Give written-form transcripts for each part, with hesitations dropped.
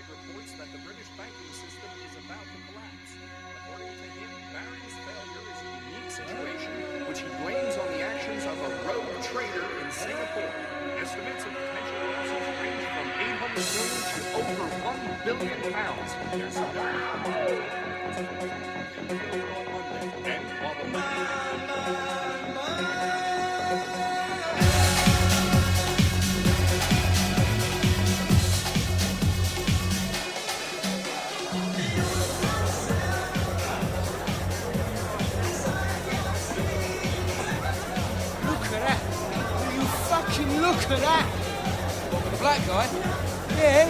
reports that the British banking system is about to collapse. According to him, Barron's failure is a unique situation, which he blames on the actions of a rogue trader in Singapore. Estimates of potential losses range from 800 million to over 1 billion pounds. There's some on Monday, and while the Look at that! What, with the black guy? Yeah.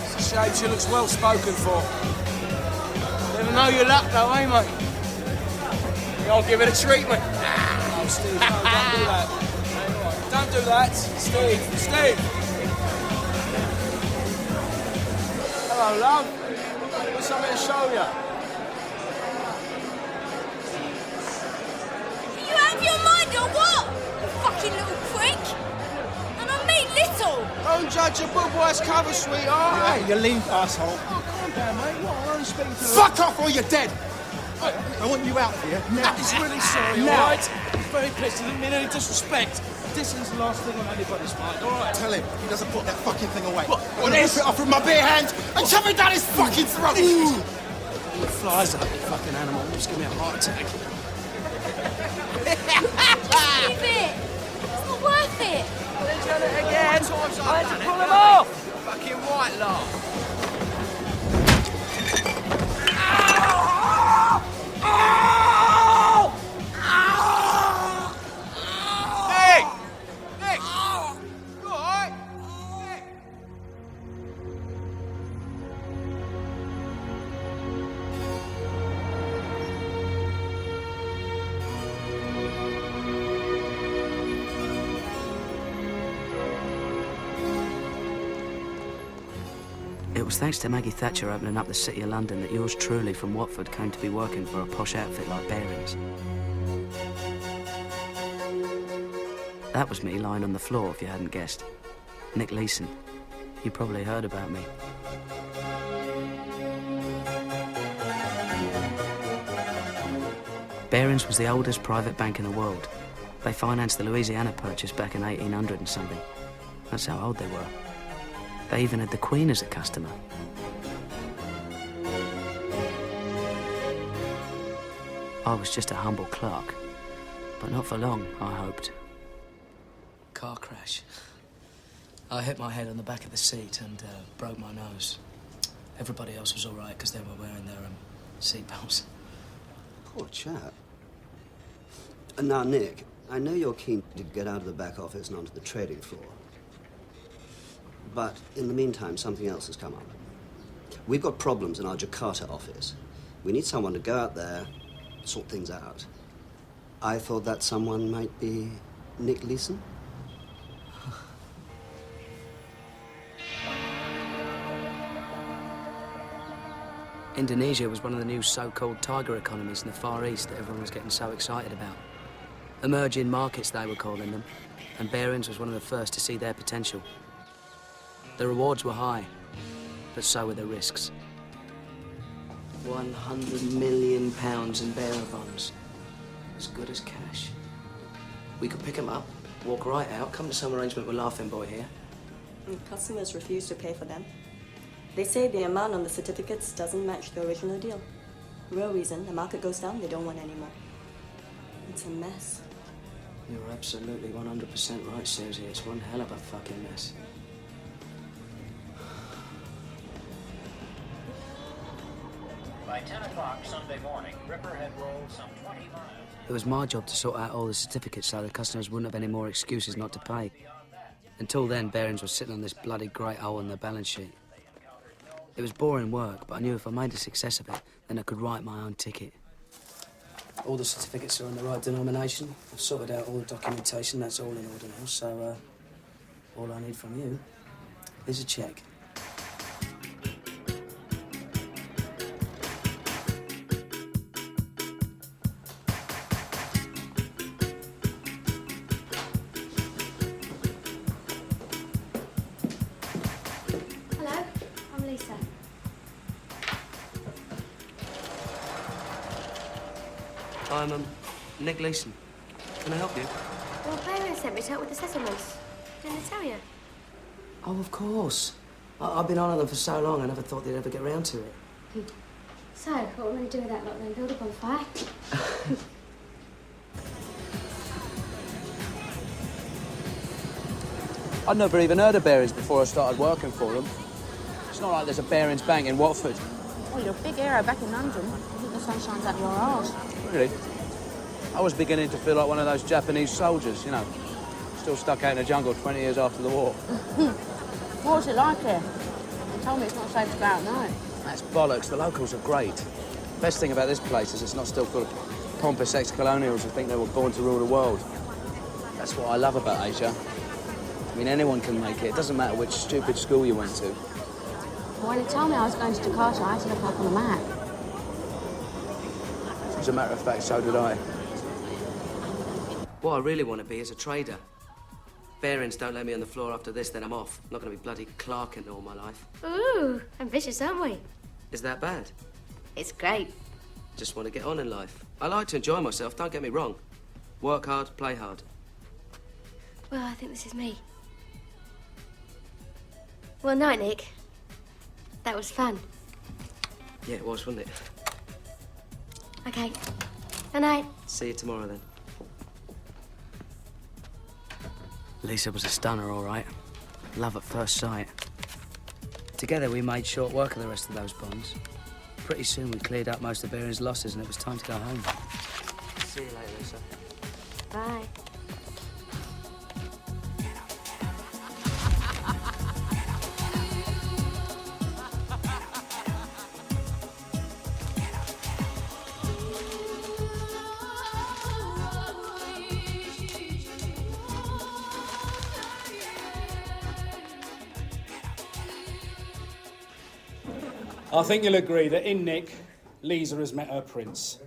It's a shame she looks well spoken for. Never know your luck though, eh, mate? I'll give it a treatment. Oh, Steve, no, don't do that. Don't do that. Steve, Steve! Hello, love. I've got something to show you. You out of your mind or what? Fucking little prick! And I mean little! Don't judge a book by its cover, sweetheart. Hey, you leave, asshole. Oh, calm down, mate. What? I'm only speaking to Fuck off or you're dead! I want you out here now. He's really sorry, Now. all right? He's very pissed. He didn't mean any disrespect. Disson's the last thing on anybody's mind, all right? Tell him he doesn't put that fucking thing away. What? I'm gonna rip it off with my bare hands and shove it down his fucking throat! The flies up, you fucking animal. Just give me a heart attack. Leave it! It's not worth it! They've done it again. I had to pull them off. Fucking white lot. Nick! Nick! You all right? Nick! It was thanks to Maggie Thatcher opening up the City of London that yours truly from Watford came to be working for a posh outfit like Bearings. That was me lying on the floor, if you hadn't guessed. Nick Leeson. You probably heard about me. Bearings was the oldest private bank in the world. They financed the Louisiana Purchase back in 1800 and something. That's how old they were. They even had the Queen as a customer. I was just a humble clerk, but not for long, I hoped. Car crash. I hit my head on the back of the seat and broke my nose. Everybody else was all right because they were wearing their seatbelts. Poor chap. Now, Nick, I know you're keen to get out of the back office and onto the trading floor. But in the meantime, something else has come up. We've got problems in our Jakarta office. We need someone to go out there, sort things out. I thought that someone might be Nick Leeson. Indonesia was one of the new so-called tiger economies in the Far East that everyone was getting so excited about. Emerging markets, they were calling them, and Bearings was one of the first to see their potential. The rewards were high, but so were the risks. £100 million in bearer bonds. As good as cash. We could pick them up, walk right out, come to some arrangement with Laughing Boy here. Customers refuse to pay for them. They say the amount on the certificates doesn't match the original deal. Real reason, the market goes down, they don't want any more. It's a mess. You're absolutely 100% right, Susie. It's one hell of a fucking mess. By 10 o'clock Sunday morning, Ripper had rolled some 20 miles. It was my job to sort out all the certificates so the customers wouldn't have any more excuses not to pay. Until then, Bearings was sitting on this bloody great hole in their balance sheet. It was boring work, but I knew if I made a success of it, then I could write my own ticket. All the certificates are in the right denomination. I've sorted out all the documentation. That's all in order now, so all I need from you is a cheque. Lisa. I'm Nick Leeson. Can I help you? Well, Baron sent me to help with the settlements. Didn't they tell you? Oh, of course. I've been on them for so long, I never thought they'd ever get round to it. So, what are we going to do with that lot then? Build a bonfire? I'd never even heard of Barings before I started working for them. It's not like there's a Barings Bank in Watford. Well, you're a big hero back in London. I think the sun shines out your arse. Really? I was beginning to feel like one of those Japanese soldiers, you know, still stuck out in the jungle 20 years after the war. What was it like here? They told me it's not safe to go out at night. That's bollocks. The locals are great. Best thing about this place is it's not still full of pompous ex-colonials who think they were born to rule the world. That's what I love about Asia. I mean, anyone can make it. It doesn't matter which stupid school you went to. Well, when they told me I was going to Jakarta, I had to look up on the map. As a matter of fact, so did I. What I really want to be is a trader. Barons don't let me on the floor after this, then I'm off. I'm not going to be bloody clerking all my life. Ooh, ambitious, aren't we? Is that bad? It's great. Just want to get on in life. I like to enjoy myself, don't get me wrong. Work hard, play hard. Well, I think this is me. Well, night, Nick. That was fun. Yeah, it was, wasn't it? Okay. Good night. See you tomorrow, then. Lisa was a stunner, all right. Love at first sight. Together, we made short work of the rest of those bonds. Pretty soon, we cleared up most of Barron's losses, and it was time to go home. See you later, Lisa. Bye. I think you'll agree that in Nick, Lisa has met her prince.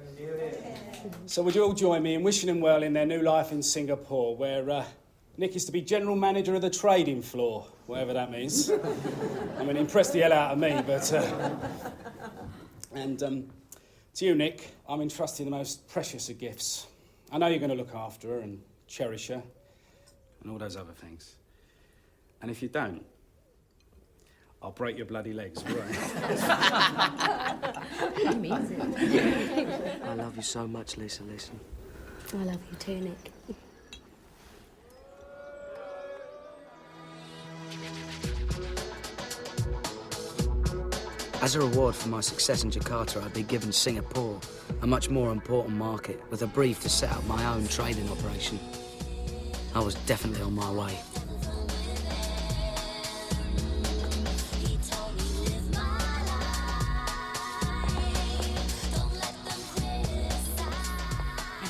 So would you all join me in wishing them well in their new life in Singapore, where Nick is to be general manager of the trading floor, whatever that means. I mean, impressed the hell out of me, but... And to you, Nick, I'm entrusting the most precious of gifts. I know you're going to look after her and cherish her and all those other things. And if you don't, I'll break your bloody legs, all right? He means it. I love you so much, Lisa, Lisa. I love you too, Nick. As a reward for my success in Jakarta, I'd be given Singapore, a much more important market, with a brief to set up my own trading operation. I was definitely on my way.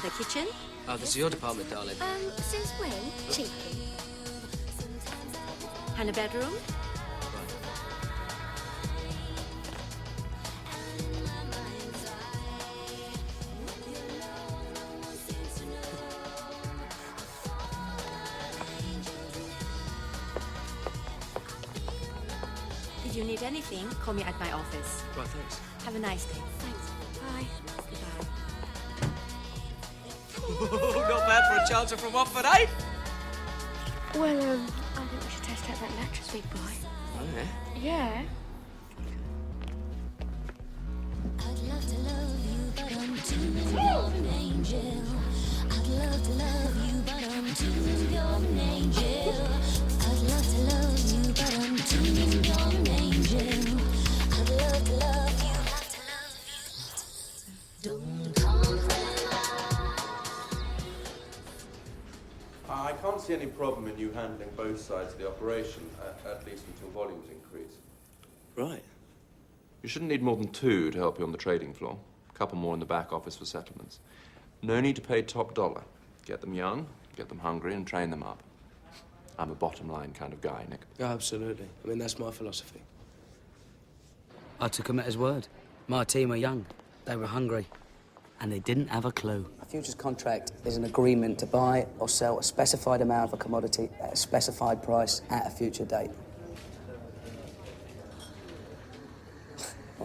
The kitchen? Oh, this is your department, darling. Since when? Cheeky. And a bedroom? If you need anything, call me at my office. Right, thanks. Have a nice day. Thanks. Bye. Goodbye. Not bad for a chancer from Watford, eh? Well, I think we should test out that mattress we buy. Oh, yeah? Yeah. I'd love to love you, but I'm too your angel. I'd love to love you, but I'm too your angel. I'd love to love you, but I'm too your angel. I'd love to love you, love to love you. Don't come I can't see any problem in you handling both sides of the operation, at least until volumes increase. Right. You shouldn't need more than 2 to help you on the trading floor. A couple more in the back office for settlements. No need to pay top dollar. Get them young, get them hungry, and train them up. I'm a bottom line kind of guy, Nick. Yeah, absolutely. I mean, that's my philosophy. I took him at his word. My team were young, they were hungry, and they didn't have a clue. A futures contract is an agreement to buy or sell a specified amount of a commodity at a specified price at a future date.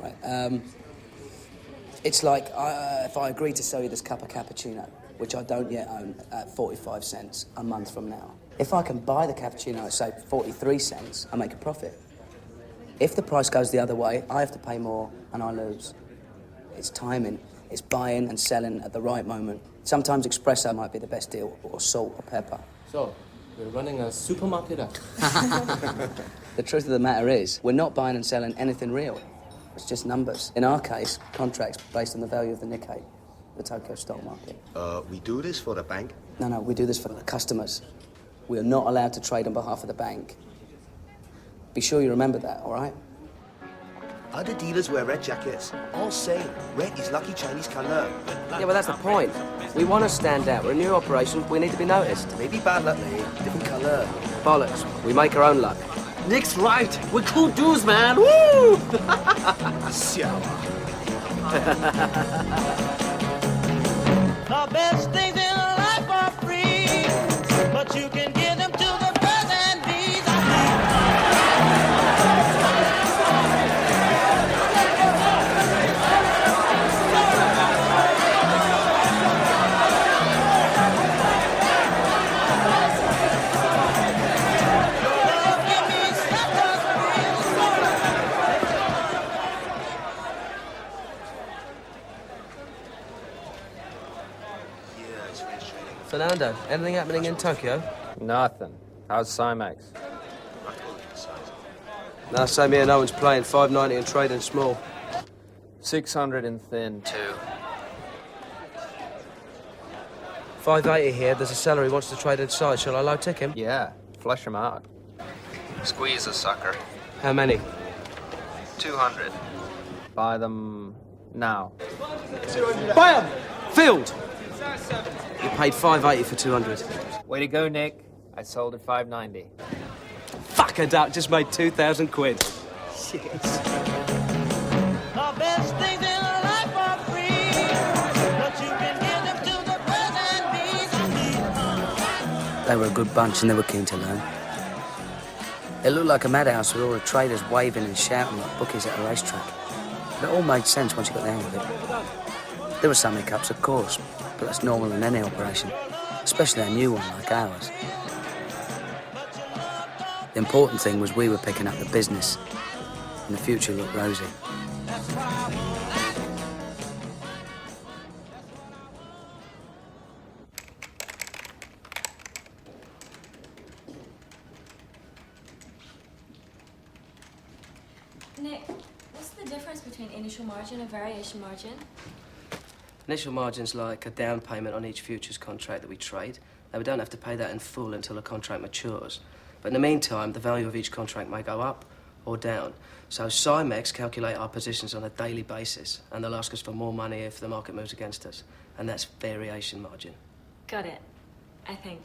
Right. It's like if I agree to sell you this cup of cappuccino, which I don't yet own, at 45 cents a month from now. If I can buy the cappuccino at, say, 43 cents, I make a profit. If the price goes the other way, I have to pay more and I lose. It's timing. It's buying and selling at the right moment. Sometimes espresso might be the best deal, or salt or pepper. So, we're running a supermarket up. The truth of the matter is, we're not buying and selling anything real. It's just numbers. In our case, contracts based on the value of the Nikkei, the Tokyo stock market. We do this for the bank? No, we do this for the customers. We are not allowed to trade on behalf of the bank. Be sure you remember that, all right? Other dealers wear red jackets. All same. Red is lucky Chinese color. Yeah, well, that's the point. We want to stand out. We're a new operation. We need to be noticed. Maybe bad luck, mate. Different color. Bollocks. We make our own luck. Nick's right. We're cool dudes, man. Woo! The best things in life are free, but you can give them to the birds and bees. Fernando, anything happening in Tokyo? Nothing. How's Cymex? No, same here. No one's playing. 590 and trading small. 600 in thin, too. 580 here. There's a seller who wants to trade inside. Shall I low tick him? Yeah, flush him out. Squeeze a sucker. How many? 200. Buy them now. Buy 'em! Field! You paid 580 for 200. Way to go, Nick. I sold at 590. Fuck a duck, just made 2,000 quid. Shit. The best things in life are free, but you can give them to the birds and bees. They were a good bunch and they were keen to learn. It looked like a madhouse with all the traders waving and shouting like bookies at a racetrack. But it all made sense once you got the hang of it. There were some hiccups, of course, but that's normal in any operation, especially a new one like ours. The important thing was we were picking up the business, and the future looked rosy. Nick, what's the difference between initial margin and variation margin? Initial margin's like a down payment on each futures contract that we trade. Now, we don't have to pay that in full until the contract matures. But in the meantime, the value of each contract may go up or down. So Cymex calculate our positions on a daily basis, and they'll ask us for more money if the market moves against us. And that's variation margin. Got it, I think.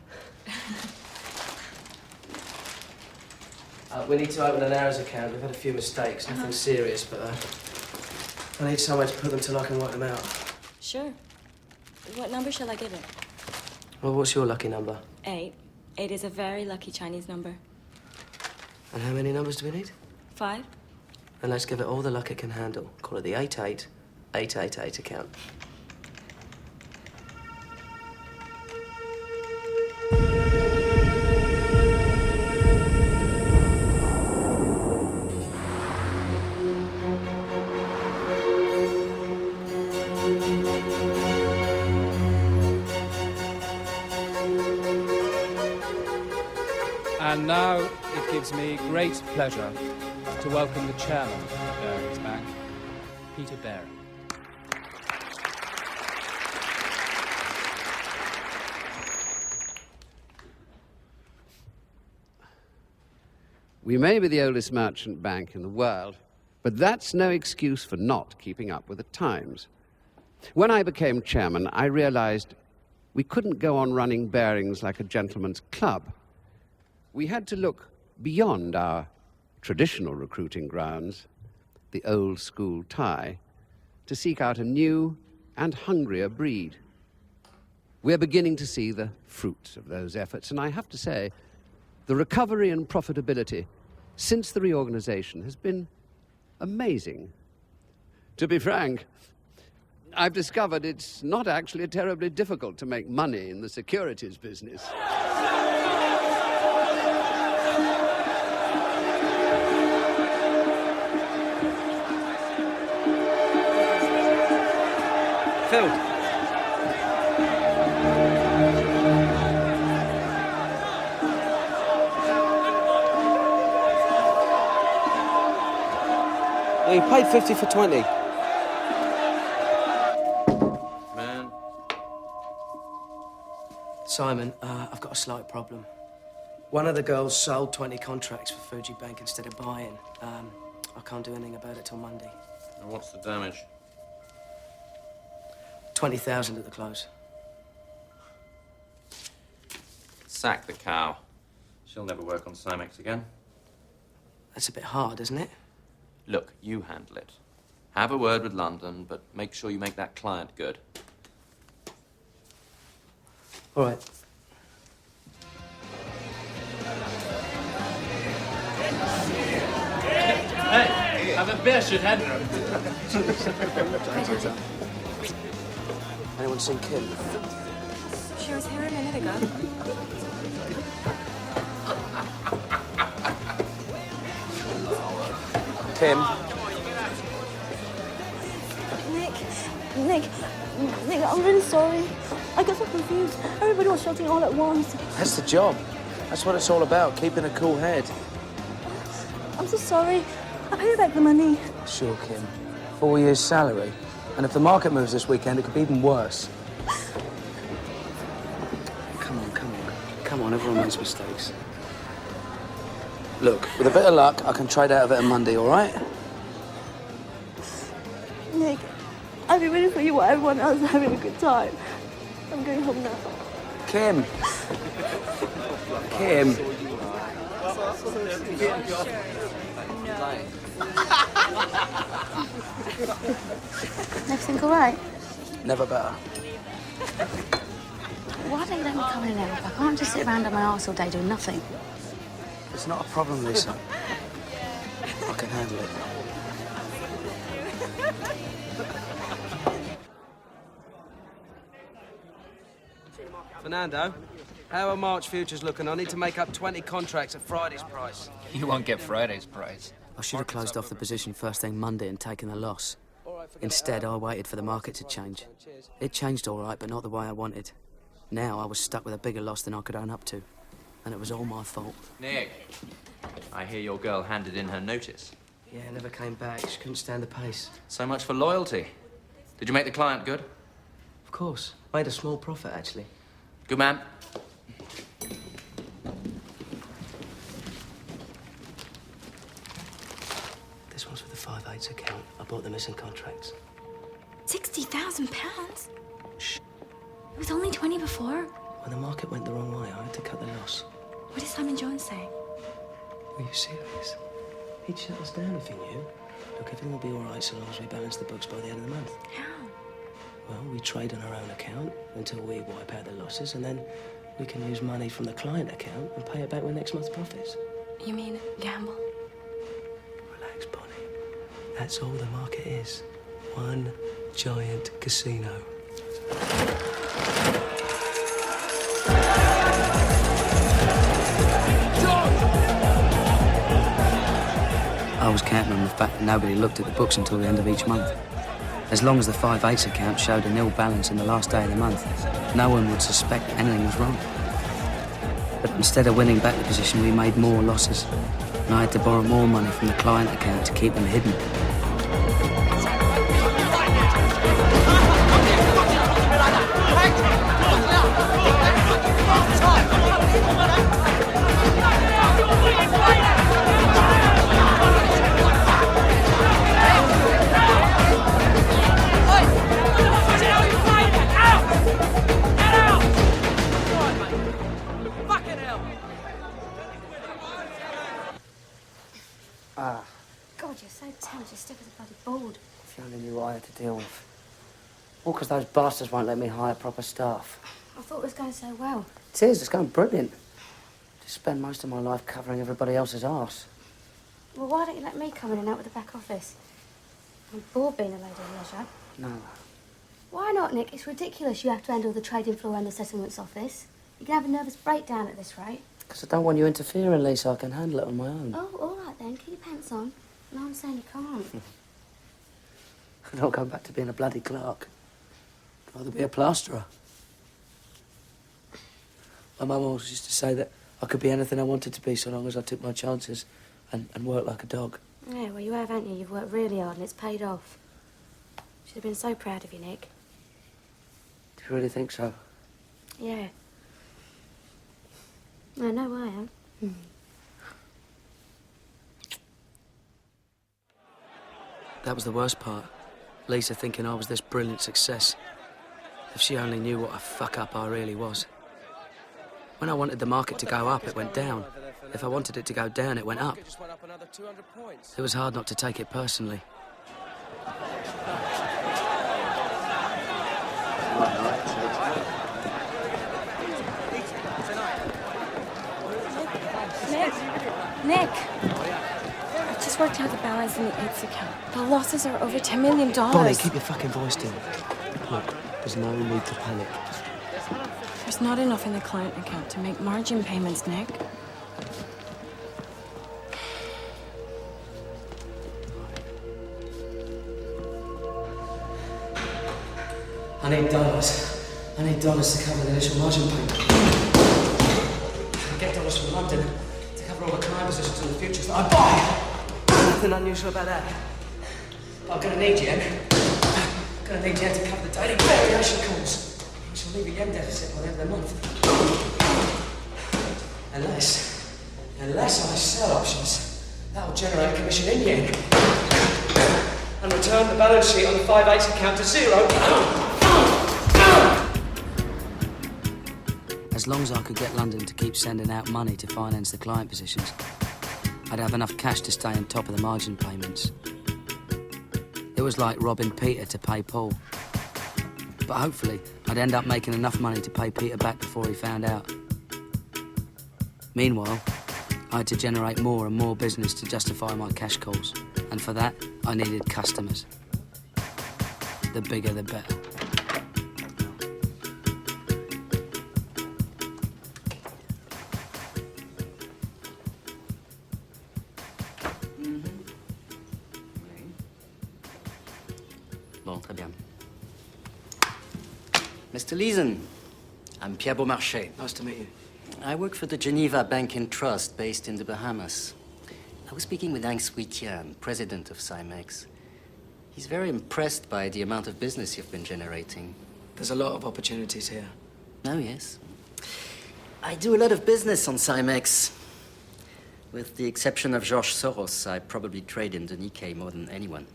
We need to open an hours account. We've had a few mistakes, nothing serious, but I need somewhere to put them till I can work them out. Sure. What number shall I give it? Well, what's your lucky number? 8. 8 is a very lucky Chinese number. And how many numbers do we need? 5. And let's give it all the luck it can handle. Call it the 88888 account. And now it gives me great pleasure to welcome the chairman of Barings Bank, Peter Baring. We may be the oldest merchant bank in the world, but that's no excuse for not keeping up with the times. When I became chairman, I realized we couldn't go on running Barings like a gentleman's club. We had to look beyond our traditional recruiting grounds, the old school tie, to seek out a new and hungrier breed. We're beginning to see the fruits of those efforts, and I have to say, the recovery and profitability since the reorganization has been amazing. To be frank, I've discovered it's not actually terribly difficult to make money in the securities business. Phil. You paid 50 for 20. Man. Simon, I've got a slight problem. One of the girls sold 20 contracts for Fuji Bank instead of buying. I can't do anything about it till Monday. And what's the damage? 20,000 at the close. Sack the cow. She'll never work on Simex again. That's a bit hard, isn't it? Look, you handle it. Have a word with London, but make sure you make that client good. All right. Hey, have a beer, shithead. Anyone seen Kim? She was here a minute ago. Kim? Nick, I'm really sorry. I got so confused. Everybody was shouting all at once. That's the job. That's what it's all about, keeping a cool head. I'm so sorry. I'll pay you back the money. Sure, Kim. 4 years' salary. And if the market moves this weekend, it could be even worse. Come on, everyone makes mistakes. Look, with a bit of luck, I can trade out of it on Monday, all right? Nick, I'll be waiting for you while everyone else is having a good time. I'm going home now. Kim. Kim. Everything all right? Never better. Why don't you let me come in and help? I can't just sit around on my arse all day doing nothing. It's not a problem, Leeson. I can handle it. Fernando, how are March futures looking? I need to make up 20 contracts at Friday's price. You won't get Friday's price. I should have closed off the position first thing Monday and taken the loss. Instead, I waited for the market to change. It changed all right, but not the way I wanted. Now I was stuck with a bigger loss than I could own up to. And it was all my fault. Nick, I hear your girl handed in her notice. Yeah, never came back. She couldn't stand the pace. So much for loyalty. Did you make the client good? Of course. Made a small profit, actually. Good man. This one's for the 5/8 account. I bought the missing contracts. £60,000? Shh. It was only 20 before. When the market went the wrong way, I had to cut the loss. What did Simon Jones say? Are you serious? He'd shut us down if he knew. Look, everything will be all right so long as we balance the books by the end of the month. How? Well, we trade on our own account until we wipe out the losses, and then we can use money from the client account and pay it back with next month's profits. You mean gamble? Relax, Bonnie. That's all the market is. One giant casino. I was counting on the fact that nobody looked at the books until the end of each month. As long as the 5/8 account showed a nil balance in the last day of the month, no one would suspect anything was wrong. But instead of winning back the position, we made more losses. And I had to borrow more money from the client account to keep them hidden. God, you're so tense. You're stiff as a bloody board. If you only knew what I had to deal with. All because those bastards won't let me hire proper staff. I thought it was going so well. It is, it's going brilliant. Just spend most of my life covering everybody else's arse. Well, why don't you let me come in and help with the back office? I'm bored being a lady of leisure. No. Why not, Nick? It's ridiculous you have to handle the trading floor and the settlements office. You can have a nervous breakdown at this rate. Because I don't want you interfering, Lisa. I can handle it on my own. Oh, all right then. Keep your pants on. No, I'm saying you can't. I don't go back to being a bloody clerk. I'd rather be a plasterer. My mum always used to say that I could be anything I wanted to be so long as I took my chances and worked like a dog. Yeah, well, you have, haven't you? You've worked really hard and it's paid off. She'd have been so proud of you, Nick. Do you really think so? Yeah. I know I am. That was the worst part. Lisa thinking I was this brilliant success. If she only knew what a fuck-up I really was. When I wanted the market to go up, it went down. If I wanted it to go down, it went up. It was hard not to take it personally. Nick! I just worked out the balance in the AIDS account. The losses are over $10 million. Bonnie, keep your fucking voice down. Look, there's no need to panic. There's not enough in the client account to make margin payments, Nick. I need dollars. I need dollars to cover the initial margin payment. I get dollars from London to cover all the client positions in the futures that I buy. Nothing unusual about that. But I'm gonna need yen. I'm gonna need yen to cover the daily variation calls, which will leave a yen deficit by the end of the month. Unless I sell options, that'll generate a commission in yen. And return the balance sheet on the 5/8 account to zero. As long as I could get London to keep sending out money to finance the client positions, I'd have enough cash to stay on top of the margin payments. It was like robbing Peter to pay Paul. But hopefully, I'd end up making enough money to pay Peter back before he found out. Meanwhile, I had to generate more and more business to justify my cash calls. And for that, I needed customers. The bigger, the better. Bon, très bien. Mr. Leeson, I'm Pierre Beaumarchais. Nice to meet you. I work for the Geneva Bank and Trust based in the Bahamas. I was speaking with Hank Sweetian, president of Cymex. He's very impressed by the amount of business you've been generating. There's a lot of opportunities here. Oh, yes. I do a lot of business on Cymex. With the exception of George Soros, I probably trade in the Nikkei more than anyone.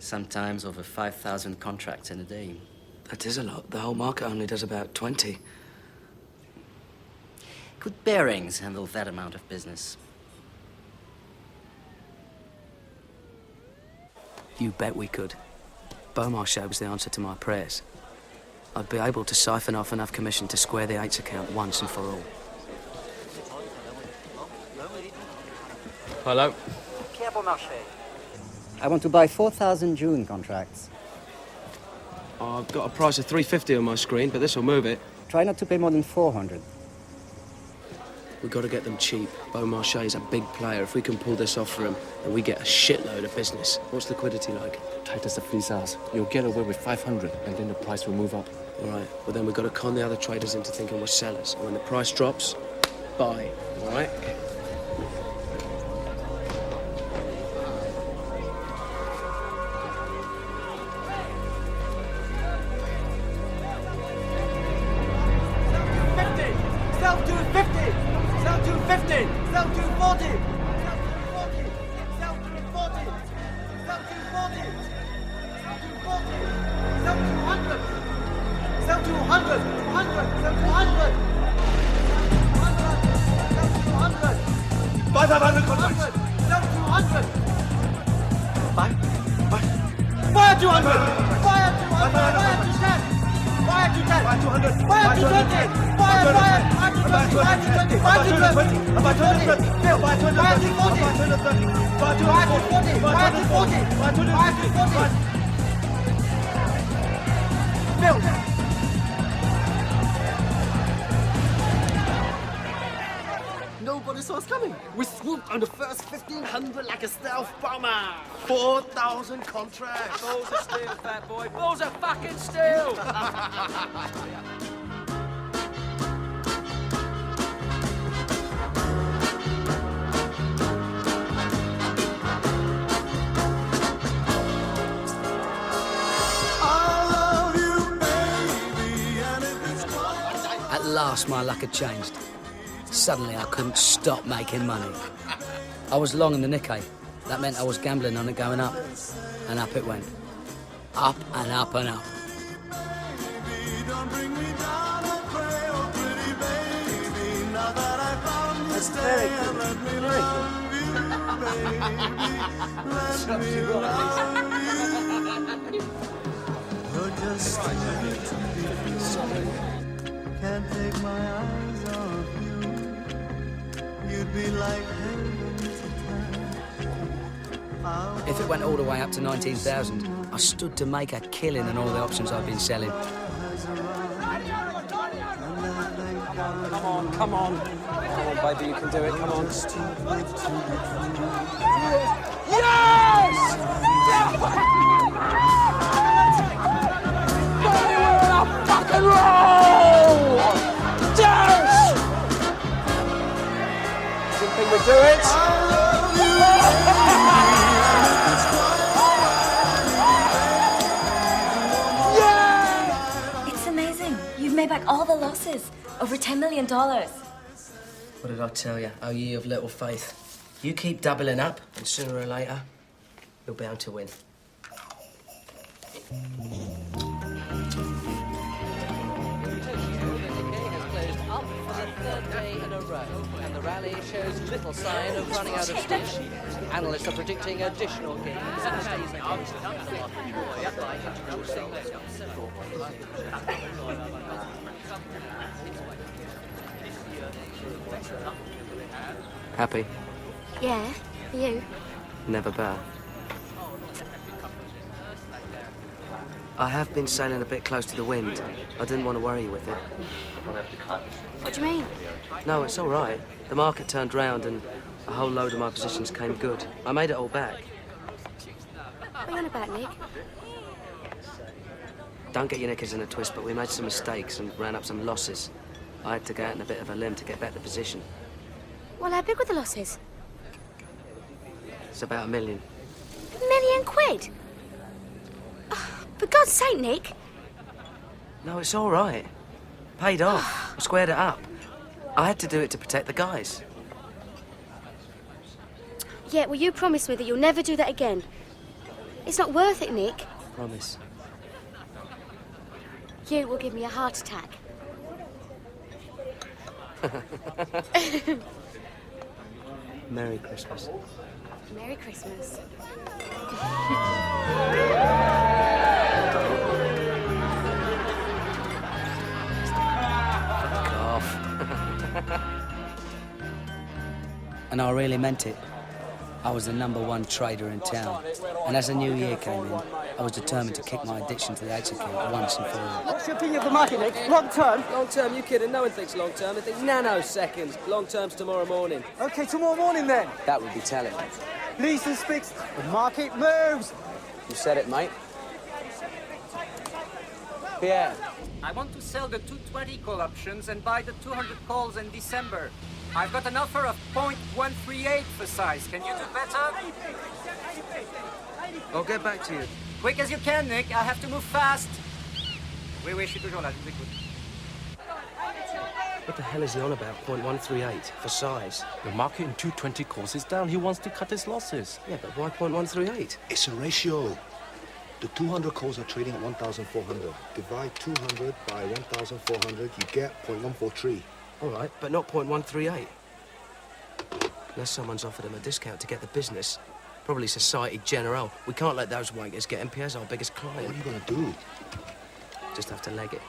Sometimes over 5,000 contracts in a day. That is a lot. The whole market only does about 20. Could Bearings handle that amount of business? You bet we could. Beaumarchais was the answer to my prayers. I'd be able to siphon off enough commission to square the 8's account once and for all. Hello? Pierre Beaumarchais. I want to buy 4,000 June contracts. I've got a price of $350 on my screen, but this will move it. Try not to pay more than 400. We've got to get them cheap. Beaumarchais is a big player. If we can pull this off for him, then we get a shitload of business. What's liquidity like? Tight as the fleece house. You'll get away with 500, and then the price will move up. All right. Well, then we've got to con the other traders into thinking we're sellers. And when the price drops, buy. All right? Sell to 50! Sell to 50! Sell to 40! Sell to 40! Sell to 40! Sell to 40! Sell to 100! Sell to 100! 100! Sell to 100! Sell to 100! Buy 500 contracts! Sell to 100! Buy 200! Buy 200! Buy 210! Buy 210! Buy 200! Buy 220! Buy Nobody saw us coming. We swooped on the first 1,500 like a stealth bomber. 4,000 contracts. Balls of steel, fat boy. Balls of fucking steel! At last, my luck had changed. Suddenly, I couldn't stop making money. I was long in the Nikkei. That meant I was gambling on it going up. And up it went. Up and up and up. That's very good. Very Can't take my eyes off you. You'd be like heaven to touch. If it went all the way up to 19,000, I stood to make a killing on all the options I'd been selling. Come on, come on. Come on, baby, you can do it. Come on. Yes! Buddy, we're in a fucking roll! Yes! Didn't think we'd do it. It's amazing. You've made back all the losses. Over $10 million. What did I tell you? Oh, ye of little faith. You keep doubling up, and sooner or later, you're bound to win. Up for the third day in a row, and the rally shows little sign of running out of steam. Analysts are predicting additional gains as days go. Happy? Yeah, you. Never better. I have been sailing a bit close to the wind. I didn't want to worry you with it. What do you mean? No, it's all right. The market turned round and a whole load of my positions came good. I made it all back. What are you on about, Nick? Don't get your knickers in a twist, but we made some mistakes and ran up some losses. I had to go out on a bit of a limb to get back the position. Well, how big were the losses? It's about £1 million. £1 million? Oh, for God's sake, Nick. No, it's all right. Paid off. I squared it up. I had to do it to protect the guys. Yeah, well, you promised me that you'll never do that again. It's not worth it, Nick. Promise. You will give me a heart attack. Merry Christmas. Merry Christmas. And I really meant it. I was the #1 trader in town. And as the new year came in, I was determined to kick my addiction to the 8 account once and for all. What's your opinion of the market, Nick? Long term? Long term, you kidding? No one thinks long term. They think nanoseconds. Long term's tomorrow morning. Okay, tomorrow morning then. That would be telling. Leeson speaks. The market moves. You said it, mate. Pierre. I want to sell the 220 call options and buy the 200 calls in December. I've got an offer of 0.138 for size. Can you do better? I'll get back to you. Quick as you can, Nick. I have to move fast. Oui, je suis toujours là. Je vous écoute. What the hell is he on about? 0.138 for size. The market in 220 calls is down. He wants to cut his losses. Yeah, but why 0.138? It's a ratio. The 200 calls are trading at 1,400. Divide 200 by 1,400, you get 0.143. All right, but not 0.138. Unless someone's offered him a discount to get the business. Probably Societe Generale. We can't let those wankers get him. Pierre's our biggest client. What are you going to do? Just have to leg it.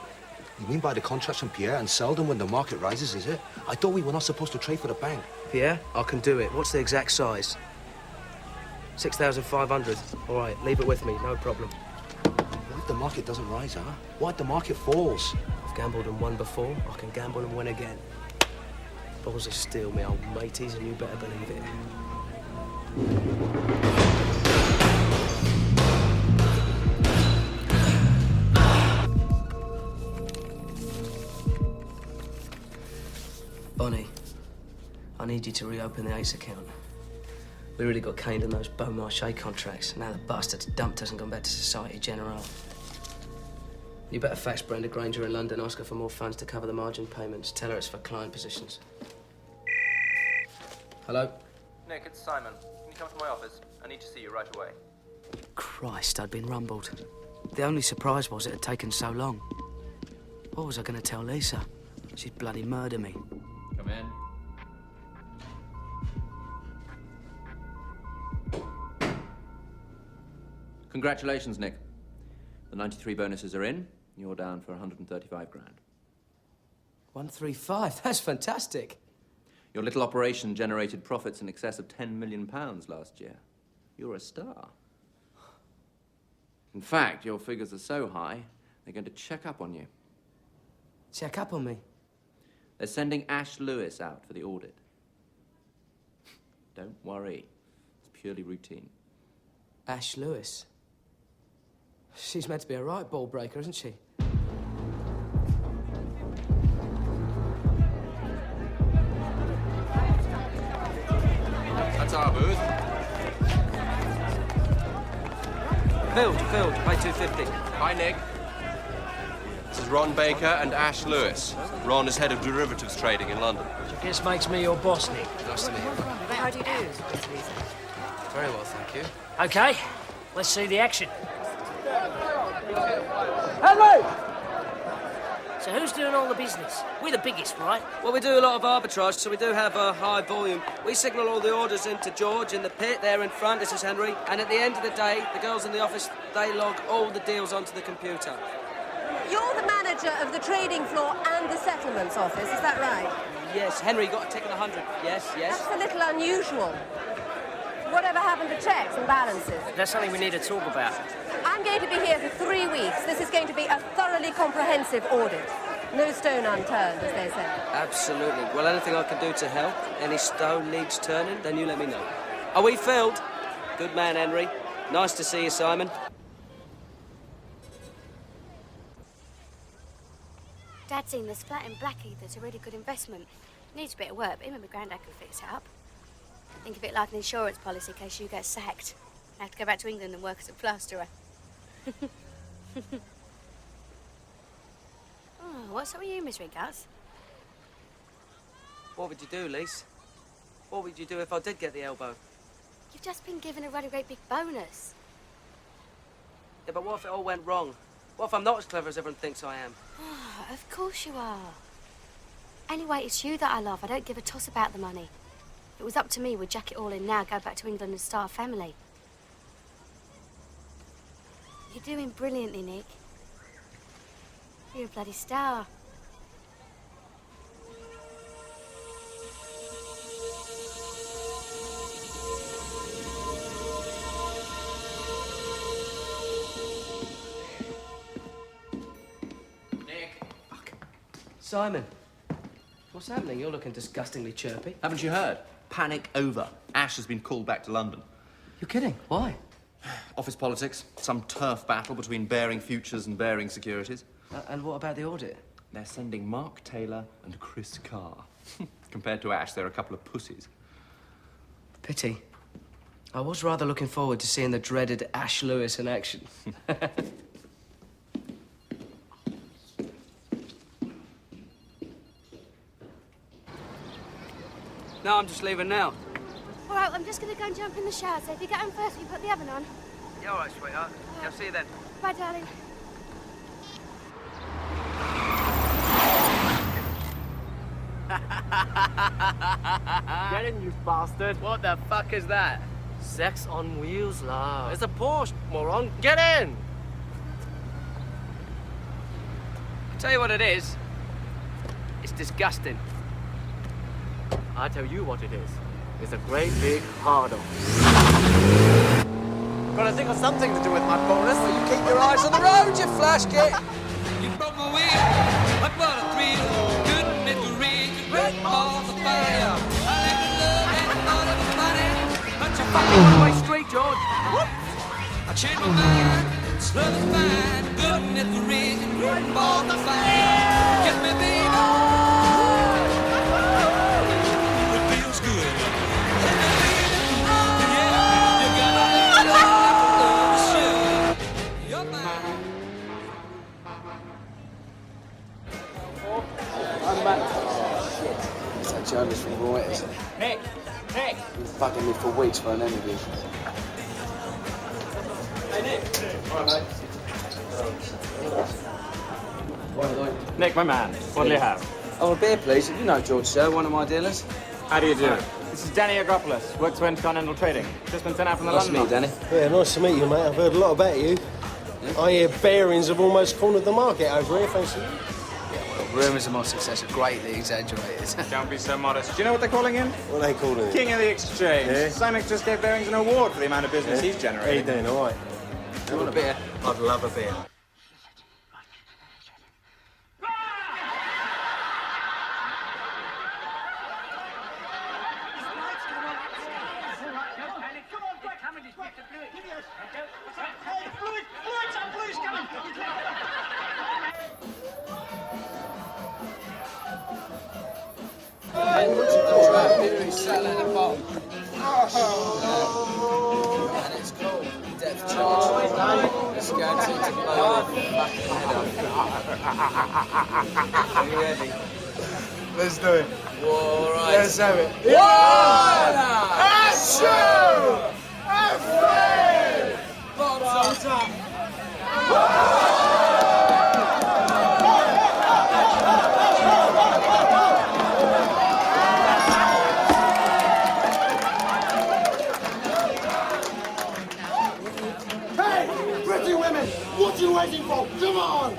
You mean buy the contracts from Pierre and sell them when the market rises, is it? I thought we were not supposed to trade for the bank. Pierre, I can do it. What's the exact size? 6,500. All right, leave it with me, no problem. What if the market doesn't rise, huh? What if the market falls? I've gambled and won before. I can gamble and win again. Balls of steel, me old mateys, and you better believe it. Bonnie, I need you to reopen the Ace account. We really got caned in those Beaumarchais contracts. Now the bastard's dumped us and gone back to Societe Generale. You better fax Brenda Granger in London, ask her for more funds to cover the margin payments. Tell her it's for client positions. Hello? Nick, it's Simon. Can you come to my office? I need to see you right away. Christ, I'd been rumbled. The only surprise was it had taken so long. What was I going to tell Lisa? She'd bloody murder me. Come in. Congratulations, Nick. The 93 bonuses are in. You're down for 135 grand. 135? That's fantastic. Your little operation generated profits in excess of £10 million last year. You're a star. In fact, your figures are so high, they're going to check up on you. Check up on me? They're sending Ash Lewis out for the audit. Don't worry. It's purely routine. Ash Lewis? She's meant to be a right ball breaker, isn't she? That's our booth. Filled. Pay 250. Hi, Nick. This is Ron Baker and Ash Lewis. Ron is head of derivatives trading in London. Which I guess makes me your boss, Nick. Nice to meet you. How do you do? Very well, thank you. Okay, let's see the action. Henry! So who's doing all the business? We're the biggest, right? Well, we do a lot of arbitrage, so we do have a high volume. We signal all the orders into George in the pit there in front. This is Henry. And at the end of the day, the girls in the office, they log all the deals onto the computer. You're the manager of the trading floor and the settlements office, is that right? Yes, Henry, got a tick of 100. Yes. That's a little unusual. Whatever happened to checks and balances? That's something we need to talk about. I'm going to be here for 3 weeks. This is going to be a thoroughly comprehensive audit. No stone unturned, as they say. Absolutely. Well, anything I can do to help, any stone needs turning, then you let me know. Are we filled? Good man, Henry. Nice to see you, Simon. Dad's seen this flat in Blackheath that's a really good investment. Needs a bit of work, but him and my granddad can fix it up. Think of it like an insurance policy in case you get sacked. I have to go back to England and work as a plasterer. Oh, what's up with you, Miss Ringus? What would you do, Lise? What would you do if I did get the elbow? You've just been given a really great big bonus. Yeah, but what if it all went wrong? What if I'm not as clever as everyone thinks I am? Oh, of course you are. Anyway, it's you that I love. I don't give a toss about the money. If it was up to me, we'd jack it all in now, go back to England and start a family. You're doing brilliantly, Nick. You're a bloody star. Simon, what's happening? You're looking disgustingly chirpy. Haven't you heard? Panic over. Ash has been called back to London. You're kidding? Why? Office politics, some turf battle between Baring Futures and Baring Securities. And what about the audit? They're sending Mark Taylor and Chris Carr. Compared to Ash, they're a couple of pussies. Pity. I was rather looking forward to seeing the dreaded Ash Lewis in action. No, I'm just leaving now. All right, I'm just going to go and jump in the shower, so if you get home first, you put the oven on. Yeah, all right, sweetheart. Yeah, I'll see you then. Bye, darling. Get in, you bastard. What the fuck is that? Sex on wheels, love. It's a Porsche, moron. Get in! Tell you what it is. It's disgusting. I tell you what it is. It's a great big hard-on. Gotta think of something to do with my bonus. Well, you keep your eyes on the road, you flash kid. You broke my wheel, but what a thrill. Couldn't make the rig, red balls of fire. I never loved and thought it was funny. But you Fucking one-way street, George. I changed my mind, slow the fine. Couldn't make the rig, red balls of fire. Get me, baby. It feels good. I'm back. Shit. It's that journalist from Reuters. Nick! Nick! Been bugging me for weeks for an interview. Hey, Nick! All right, mate. Nick, my man, what'll you have? Oh, a beer, please. You know George, sir, one of my dealers. How do you do? This is Danny Agropoulos, works for Intercontinental Trading. Just been sent out from the Nice to London meet you, office. Danny. Yeah, nice to meet you, mate. I've heard a lot about you. I hear bearings have almost cornered the market over here, thanks to you. Rumours of my success are greatly exaggerated. Don't be so modest. Do you know what they're calling him? What are they calling him? King of the Exchange. Yeah. Simon just gave Bearings an award for the amount of business he's generated. How you doing, all right? You want a beer? I'd love a beer. Here he's sat at the bottom. And it's called depth charge. It's guaranteed to blow the fucking head off. Are you ready? Let's do it. All right. Let's have it. One! And 2! And 3! Bottoms up. Hey, pretty women, what are you waiting for? Come on!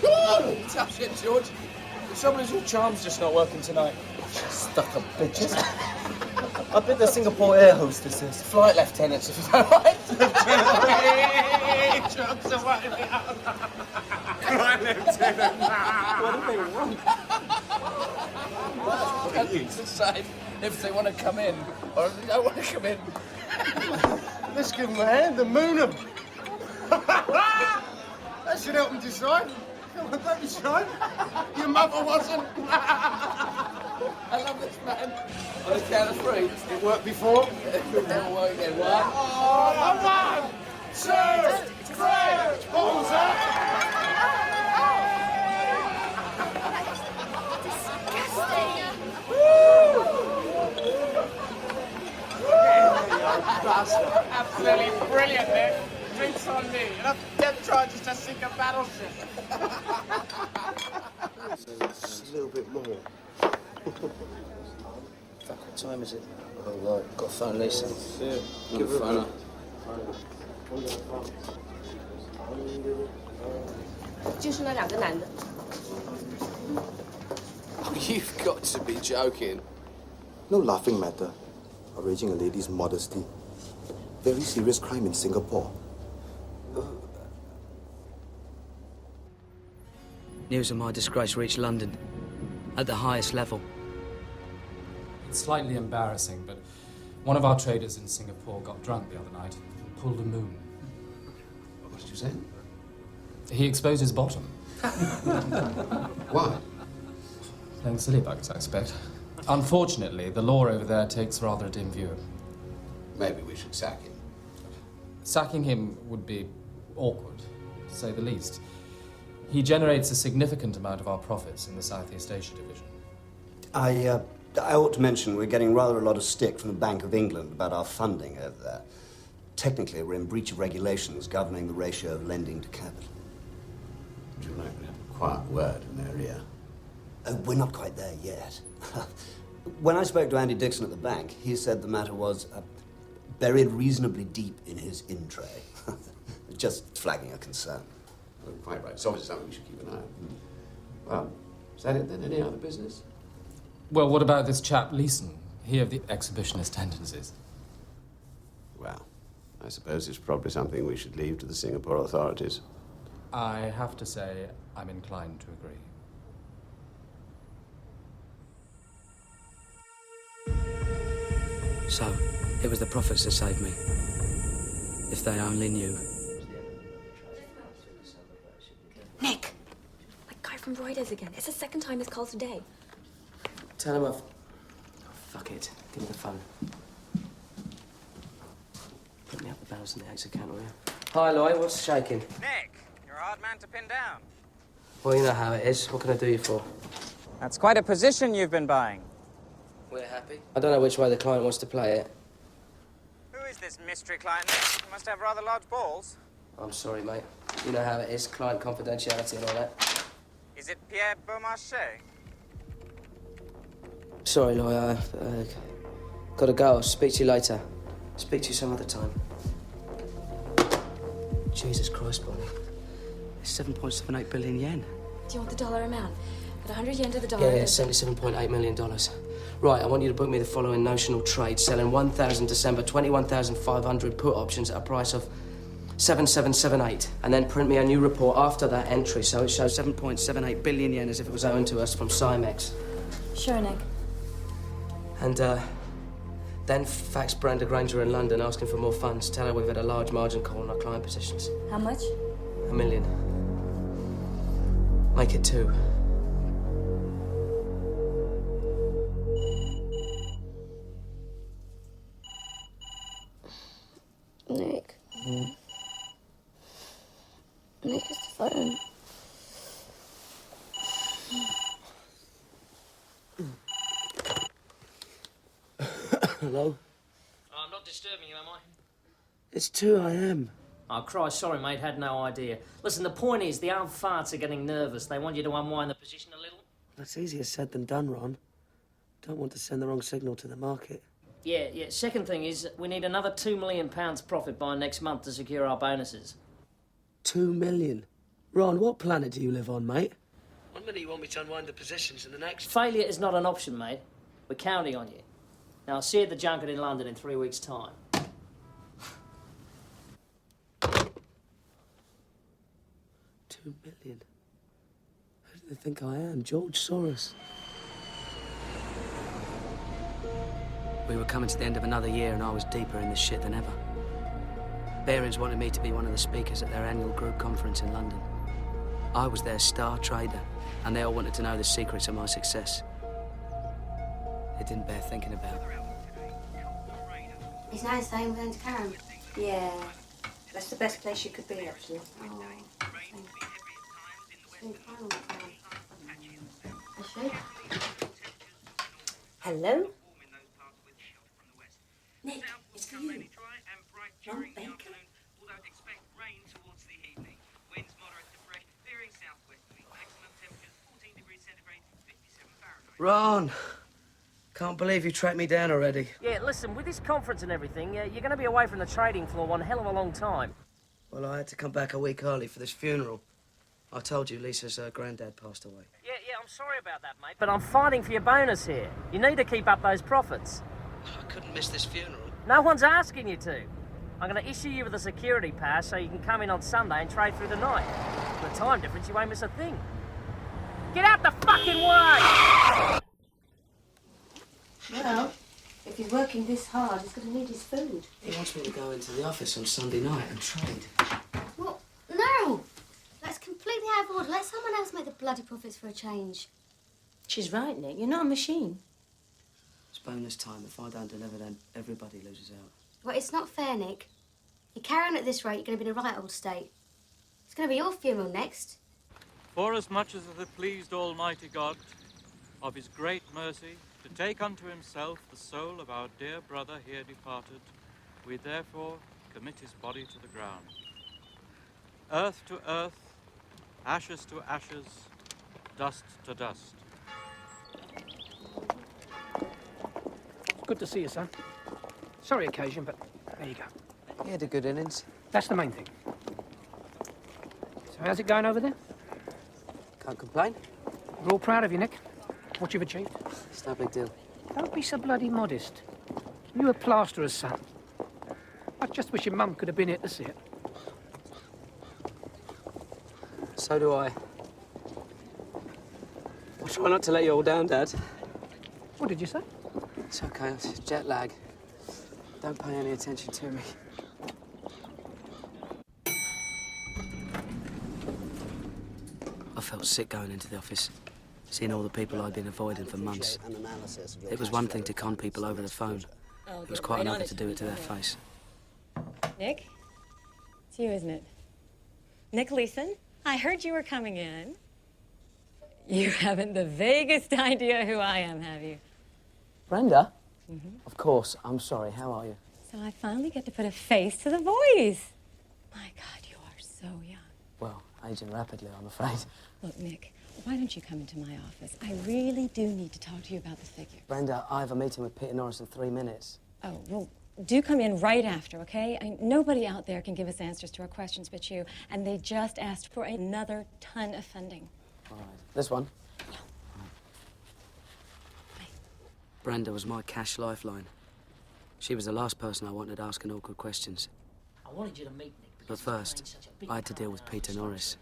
Come on! Tough shit, George. The trouble is your charm's just not working tonight. Stuck up bitches. I bet the Singapore air hostesses. Flight lieutenants, if you don't mind. Drugs away. Right, Lieutenant. What do they want? What do you decide if they want to come in or if they don't want to come in? Let's give them a hand and moon them. That should help them decide. Come on, don't be shy. Your mother wasn't. I love this man. On the count of three. It worked before. It'll work again. One. Oh, 1, 2, 3, balls up. Absolutely brilliant, Nick. Drinks on me. Enough depth charges to sink a battleship. Just a little bit more. Fuck, what time is it? Oh, right. Got to phone Leeson. Yeah. Give her a phone. Oh, you've got to be joking. No laughing matter. Outraging a lady's modesty. Very serious crime in Singapore. News of my disgrace reached London, at the highest level. It's slightly embarrassing, but one of our traders in Singapore got drunk the other night and pulled a moon. What did you say? He exposed his bottom. Why? Playing silly buggers, I expect. Unfortunately, the law over there takes rather a dim view. Maybe we should sack him. Sacking him would be awkward, to say the least. He generates a significant amount of our profits in the Southeast Asia division. I ought to mention we're getting rather a lot of stick from the Bank of England about our funding over there. Technically, we're in breach of regulations governing the ratio of lending to capital. Would you like to have a quiet word in their ear? We're not quite there yet. When I spoke to Andy Dixon at the bank, he said the matter was buried reasonably deep in his in tray. Just flagging a concern. Oh, quite right. It's obviously something we should keep an eye on. Well, is that it then? Any other business? Well, what about this chap, Leeson? He of the exhibitionist tendencies. Well, I suppose it's probably something we should leave to the Singapore authorities. I have to say, I'm inclined to agree. So, it was the profits that saved me. If they only knew. Nick! That guy from Reuters again. It's the second time he's called today. Tell him I've... Oh, fuck it. Give me the phone. Put me up the balance in the X account, will you? Hi, Lloyd. What's shaking? Nick, you're a hard man to pin down. Well, you know how it is. What can I do you for? That's quite a position you've been buying. We're happy. I don't know which way the client wants to play it. Who is this mystery client, Nick? You must have rather large balls. I'm sorry, mate. You know how it is. Client confidentiality and all that. Is it Pierre Beaumarchais? Sorry, Lloyd. Gotta go. I'll speak to you later. Speak to you some other time. Jesus Christ, Bonnie. It's 7.78 billion yen. Do you want the dollar amount? At 100 yen to the dollar... Yeah, $77.8 million. Right, I want you to book me the following notional trade, selling 1,000 December, 21,500 put options at a price of 7778, and then print me a new report after that entry, so it shows 7.78 billion yen as if it was owing to us from Cymex. Sure, Nick. And, then fax Brenda Granger in London asking for more funds. Tell her we've had a large margin call on our client positions. How much? $1 million. Make it 2. Nick. Nick is the phone. Hello? I'm not disturbing you, am I? It's 2 a.m. Oh, Christ, sorry, mate, had no idea. Listen, the point is, the old farts are getting nervous. They want you to unwind the position a little. That's easier said than done, Ron. Don't want to send the wrong signal to the market. Yeah. Second thing is, we need another £2 million profit by next month to secure our bonuses. 2 million? Ron, what planet do you live on, mate? One minute you want me to unwind the positions, and the next... Failure is not an option, mate. We're counting on you. Now, I'll see you at the junket in London in 3 weeks' time. 2 million? Who do they think I am? George Soros? We were coming to the end of another year and I was deeper in the shit than ever. Barings wanted me to be one of the speakers at their annual group conference in London. I was their star trader, and they all wanted to know the secrets of my success. It didn't bear thinking about. It's nice though, we're going to Karen. Yeah. That's the best place you could be, actually. Oh, Hello? Nick, it's for you. Ron Baker? Ron! Can't believe you tracked me down already. Yeah, listen, with this conference and everything, you're going to be away from the trading floor one hell of a long time. Well, I had to come back a week early for this funeral. I told you Lisa's granddad passed away. Yeah, I'm sorry about that, mate. But I'm fighting for your bonus here. You need to keep up those profits. I couldn't miss this funeral. No one's asking you to. I'm going to issue you with a security pass so you can come in on Sunday and trade through the night. For the time difference, you won't miss a thing. Get out the fucking way! Well, if he's working this hard, he's going to need his food. He wants me to go into the office on Sunday night and trade. Well, no! That's completely out of order. Let someone else make the bloody profits for a change. She's right, Nick. You're not a machine. It's bonus time. If I don't deliver, then everybody loses out. Well, it's not fair, Nick. You carry on at this rate, you're going to be in a right old state. It's going to be your funeral next. Forasmuch as it pleased Almighty God, of his great mercy, to take unto himself the soul of our dear brother here departed, we therefore commit his body to the ground. Earth to earth, ashes to ashes, dust to dust. Good to see you, son. Sorry occasion, but there you go. He had a good innings. That's the main thing. So, So how's it going over there? Can't complain. We're all proud of you, Nick. What you've achieved. It's no big deal. Don't be so bloody modest. You a plasterer's son. I just wish your mum could have been here to see it. So do I. I'll try not to let you all down, Dad. What did you say? It's okay, it's jet lag. Don't pay any attention to me. I felt sick going into the office, seeing all the people I'd been avoiding for months. It was one thing to con people over the phone. It was quite another to do it to their face. Nick? It's you, isn't it? Nick Leeson? I heard you were coming in. You haven't the vaguest idea who I am, have you? Brenda? Of course, I'm sorry. How are you? So I finally get to put a face to the voice. My God, you are so young. Well, aging rapidly, I'm afraid. Look, Nick, why don't you come into my office? I really do need to talk to you about the figure. Brenda, I have a meeting with Peter Norris in 3 minutes. Oh, well, do come in right after, okay? Nobody out there can give us answers to our questions but you, and they just asked for another ton of funding. All right. This one? Brenda was my cash lifeline. She was the last person I wanted asking awkward questions. I wanted you to meet Nick. But first, I had to deal with Peter Norris.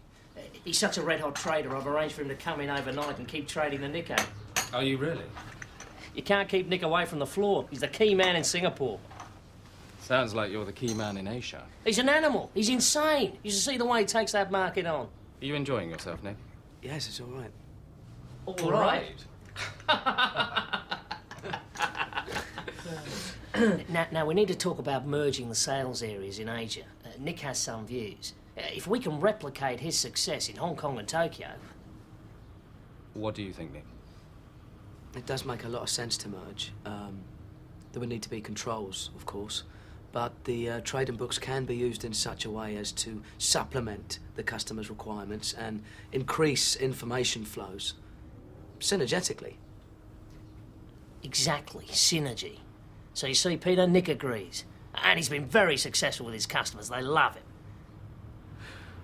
He's such a red-hot trader, I've arranged for him to come in overnight and keep trading the Nico. Are you really? You can't keep Nick away from the floor. He's the key man in Singapore. Sounds like you're the key man in Asia. He's an animal. He's insane. You should see the way he takes that market on. Are you enjoying yourself, Nick? Yes, it's all right. All right. Now, we need to talk about merging the sales areas in Asia. Nick has some views. If we can replicate his success in Hong Kong and Tokyo... What do you think, Nick? It does make a lot of sense to merge. There would need to be controls, of course, but the trading books can be used in such a way as to supplement the customer's requirements and increase information flows synergetically. Exactly, synergy. So you see, Peter, Nick agrees. And he's been very successful with his customers. They love him.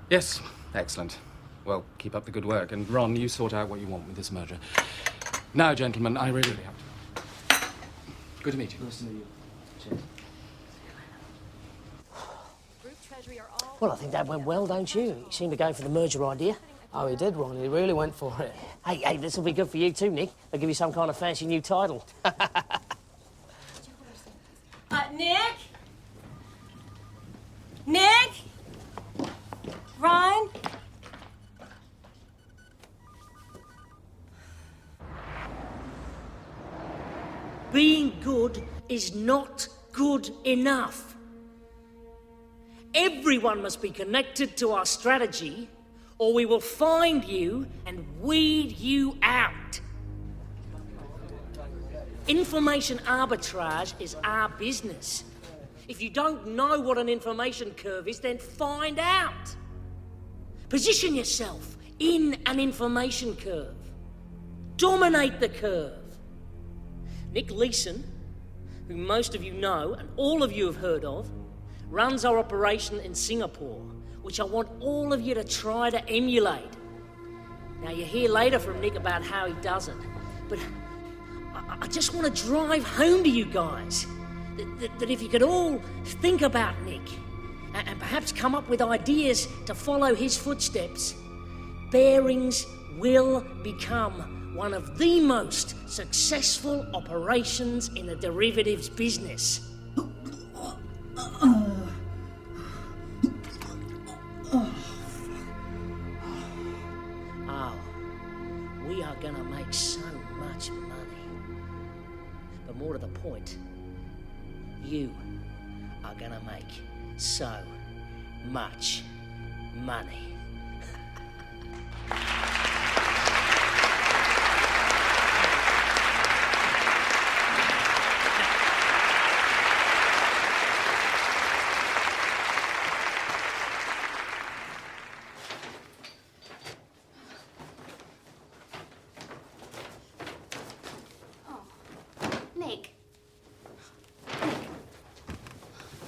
Yes, excellent. Well, keep up the good work. And Ron, you sort out what you want with this merger. Now, gentlemen, I really have to. Good to meet you. Nice to meet you. Cheers. Well, I think that went well, don't you? You seem to go for the merger idea. Oh, he did, Ron. He really went for it. Hey, this will be good for you too, Nick. They'll give you some kind of fancy new title. Nick? Nick? Ryan? Being good is not good enough. Everyone must be connected to our strategy, or we will find you and weed you out. Information arbitrage is our business. If you don't know what an information curve is, then find out. Position yourself in an information curve. Dominate the curve. Nick Leeson, who most of you know and all of you have heard of, runs our operation in Singapore, which I want all of you to try to emulate. Now, you'll hear later from Nick about how he does it, but I just want to drive home to you guys that if you could all think about Nick and perhaps come up with ideas to follow his footsteps, Bearings will become one of the most successful operations in the derivatives business. Oh, we are gonna make so much money. But more to the point, you are gonna make so much money.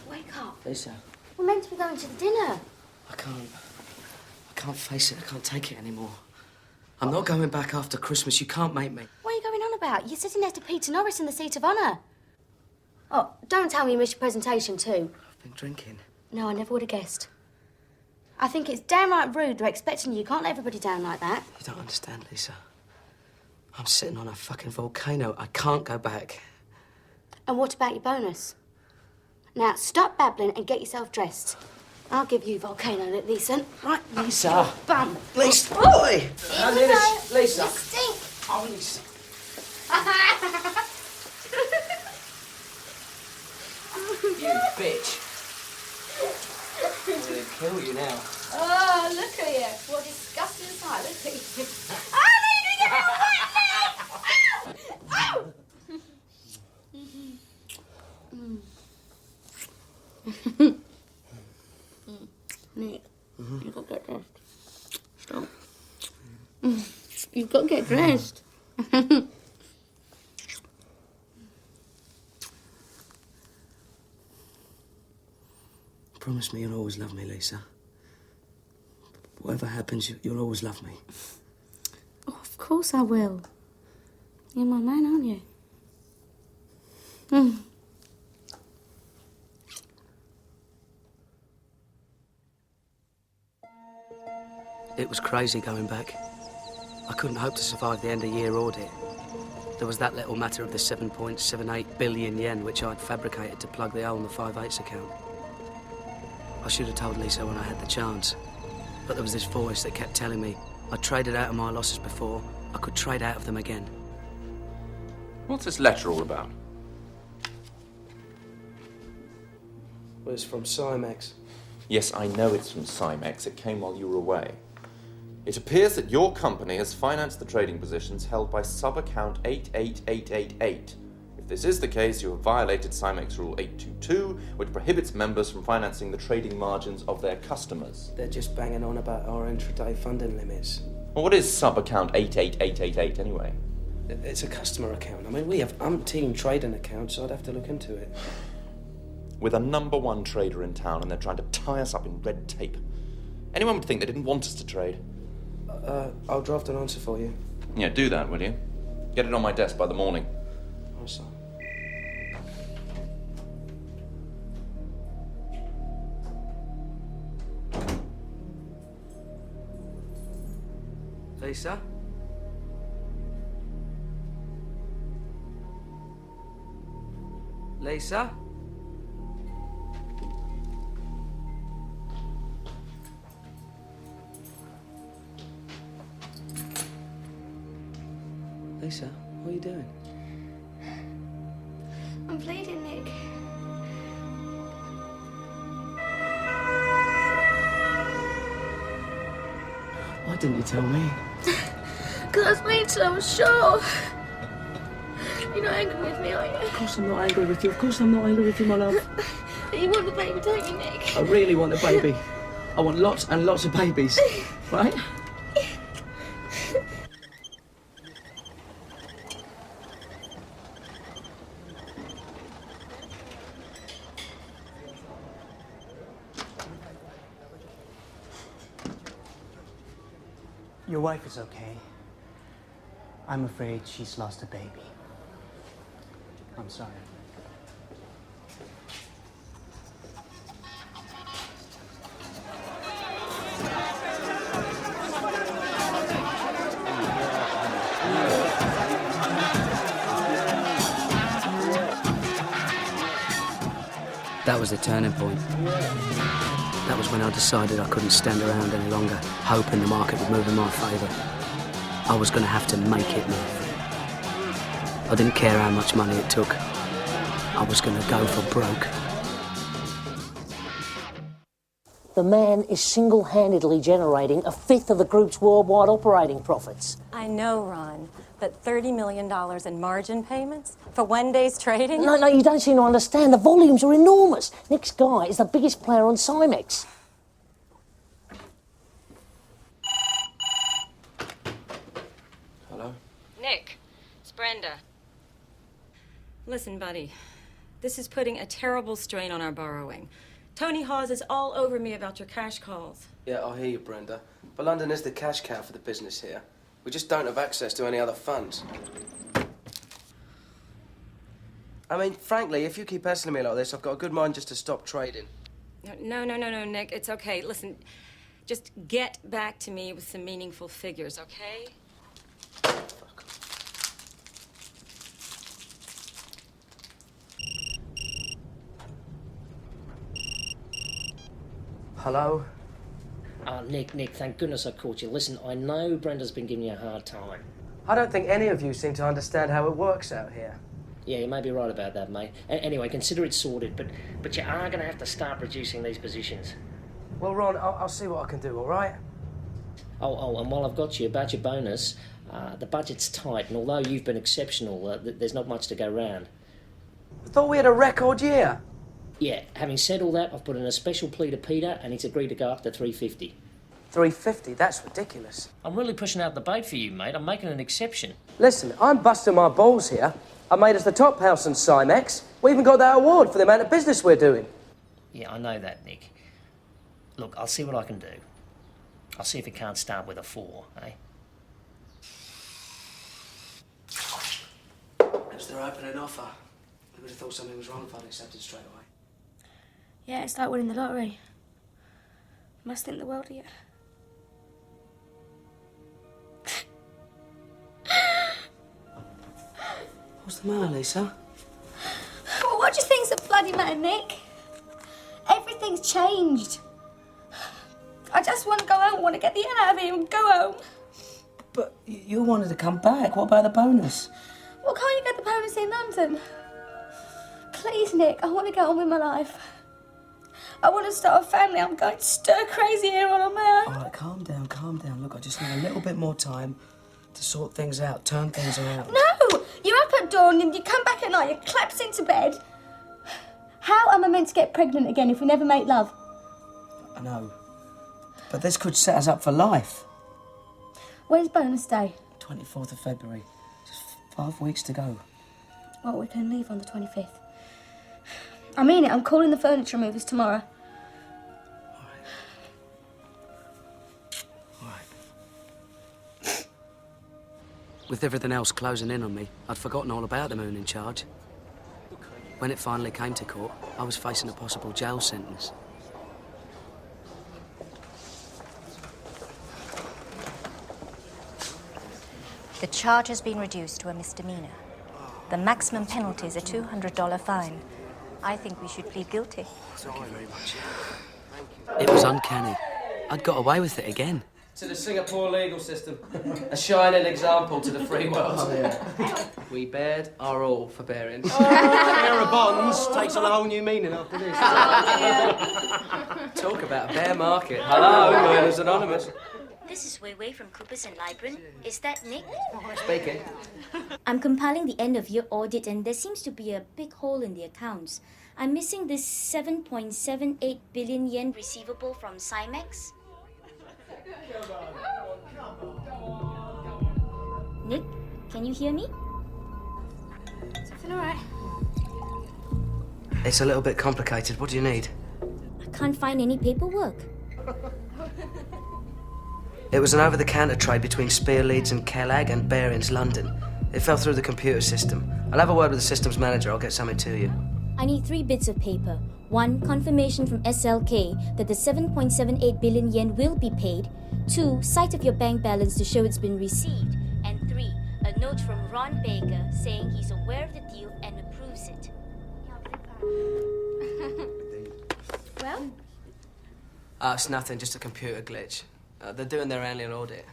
Wake up. Lisa, We're meant to be going to the dinner. I can't can't face it. I can't take it anymore. I'm not going back after Christmas. You can't make me. What are you going on about? You're sitting next to Peter Norris in the seat of honour. Oh, don't tell me you missed your presentation too. I've been drinking. No, I never would have guessed. I think it's downright rude. They're expecting you. You can't let everybody down like that. You don't understand, Lisa. I'm sitting on a fucking volcano. I can't go back. And what about your bonus? Now, stop babbling and get yourself dressed. I'll give you volcano, Leeson. Right, Lisa. Bum. Lisa. Oh. Oi! Here we go. Lisa. You stink. Oh, Lisa. You bitch. I'm gonna kill you now. Oh, look at you. What a disgusting sight. Look at you. Oh, no, you didn't get Ow! Nick, you've got to get dressed. Stop. You've got to get dressed. Promise me you'll always love me, Lisa. Whatever happens, you'll always love me. Oh, of course I will. You're my man, aren't you? Mm. It was crazy going back. I couldn't hope to survive the end-of-year audit. There was that little matter of the 7.78 billion yen which I'd fabricated to plug the hole in the 5/8 account. I should have told Lisa when I had the chance. But there was this voice that kept telling me I'd traded out of my losses before, I could trade out of them again. What's this letter all about? Well, it's from Cymex. Yes, I know it's from Cymex. It came while you were away. It appears that your company has financed the trading positions held by sub-account 88888. If this is the case, you have violated Cymex Rule 822, which prohibits members from financing the trading margins of their customers. They're just banging on about our intraday funding limits. Well, what is sub-account 88888 anyway? It's a customer account. I mean, we have umpteen trading accounts, so I'd have to look into it. With a #1 trader in town, and they're trying to tie us up in red tape. Anyone would think they didn't want us to trade. I'll draft an answer for you. Yeah, do that, will you? Get it on my desk by the morning. Oh, sorry. Lisa? Lisa? Lisa, what are you doing? I'm bleeding, Nick. Why didn't you tell me? Because I made so sure. You're not angry with me, are you? Of course I'm not angry with you. Of course I'm not angry with you, my love. You want the baby, don't you, Nick? I really want a baby. I want lots and lots of babies. Right? Your wife is okay. I'm afraid she's lost a baby. I'm sorry. That was the turning point. That was when I decided I couldn't stand around any longer, hoping the market would move in my favour. I was going to have to make it move. I didn't care how much money it took. I was going to go for broke. The man is single-handedly generating a fifth of the group's worldwide operating profits. I know, Ron, but $30 million in margin payments for one day's trading? No, you don't seem to understand. The volumes are enormous. Nick's guy is the biggest player on Cymex. Hello? Nick, it's Brenda. Listen, buddy, this is putting a terrible strain on our borrowing. Tony Hawes is all over me about your cash calls. Yeah, I hear you, Brenda. But London is the cash cow for the business here. We just don't have access to any other funds. I mean, frankly, if you keep hassling me like this, I've got a good mind just to stop trading. No, Nick. It's okay. Listen, just get back to me with some meaningful figures, okay? Hello? Nick, thank goodness I caught you. Listen, I know Brenda's been giving you a hard time. I don't think any of you seem to understand how it works out here. Yeah, you may be right about that, mate. Anyway, consider it sorted, but you are going to have to start reducing these positions. Well, Ron, I'll see what I can do, all right? Oh, and while I've got you, about your bonus, the budget's tight, and although you've been exceptional, there's not much to go round. I thought we had a record year. Yeah, having said all that, I've put in a special plea to Peter, and he's agreed to go up to 350. 350? That's ridiculous. I'm really pushing out the bait for you, mate. I'm making an exception. Listen, I'm busting my balls here. I made us the top house in Cymex. We even got that award for the amount of business we're doing. Yeah, I know that, Nick. Look, I'll see what I can do. I'll see if it can't start with a 4, eh? As their opening offer. I would have thought something was wrong if I'd accepted straight away. Yeah, it's like winning the lottery. Must think the world of you. What's the matter, Lisa? Well, what do you think's the bloody matter, Nick? Everything's changed. I just want to go home. I want to get the hell out of here and go home. But you wanted to come back. What about the bonus? Well, can't you get the bonus in London? Please, Nick, I want to get on with my life. I want to start a family. I'm going stir crazy here on my own. All right, calm down. Look, I just need a little bit more time to sort things out, turn things around. No! You're up at dawn and you come back at night, you collapse into bed. How am I meant to get pregnant again if we never make love? I know. But this could set us up for life. When's bonus day? 24th of February. Just 5 weeks to go. Well, we can leave on the 25th. I mean it, I'm calling the furniture movers tomorrow. With everything else closing in on me, I'd forgotten all about the moon in charge. When it finally came to court, I was facing a possible jail sentence. The charge has been reduced to a misdemeanor. The maximum penalty is a $200 fine. I think we should plead guilty. Thank you very much. It was uncanny. I'd got away with it again. To the Singapore legal system. A shining example to the free world. Oh, yeah. We bared our all for bearings. Bearer of bonds takes on a whole new meaning after this. Talk about a bear market. Hello, Lawyers Anonymous. This is Wei Wei from Coopers and Libran. Is that Nick? Speaking. I'm compiling the end-of-year audit and there seems to be a big hole in the accounts. I'm missing this 7.78 billion yen receivable from Cymex. Nick, can you hear me? Is everything all right? It's a little bit complicated. What do you need? I can't find any paperwork. It was an over-the-counter trade between Spear Leeds and Kellag and Barings London. It fell through the computer system. I'll have a word with the systems manager. I'll get something to you. I need 3 bits of paper. 1, confirmation from SLK that the 7.78 billion yen will be paid. 2, sight of your bank balance to show it's been received. And 3, a note from Ron Baker saying he's aware of the deal and approves it. Well? It's nothing, just a computer glitch. They're doing their annual audit.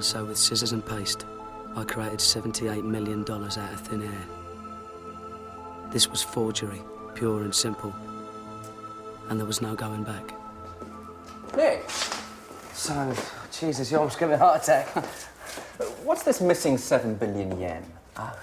so with scissors and paste, I created $78 million out of thin air. This was forgery, pure and simple. And there was no going back. Nick! Simon, Jesus, you almost gave me a heart attack. What's this missing 7 billion yen? Oh,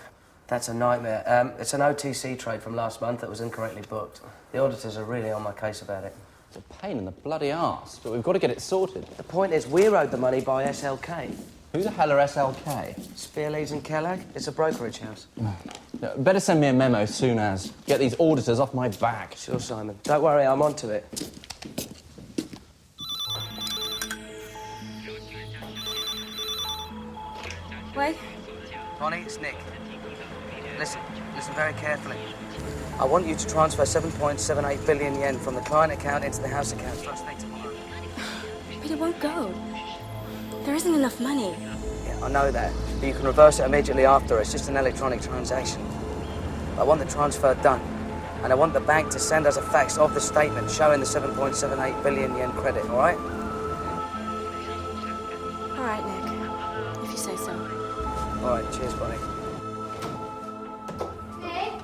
that's a nightmare. It's an OTC trade from last month that was incorrectly booked. The auditors are really on my case about it. It's a pain in the bloody arse, but we've got to get it sorted. The point is, we're owed the money by SLK. Who the hell are SLK? Spear, Leeds and Kellogg. It's a brokerage house. Better send me a memo soon as. Get these auditors off my back. Sure, Simon. Don't worry, I'm onto it. Wait. Bonnie, it's Nick. Listen very carefully. I want you to transfer 7.78 billion yen from the client account into the house account first thing tomorrow. But it won't go. There isn't enough money. Yeah, I know that. But you can reverse it immediately after. It's just an electronic transaction. I want the transfer done. And I want the bank to send us a fax of the statement showing the 7.78 billion yen credit, all right? All right, Nick. If you say so. All right, cheers, Bonnie. Nick?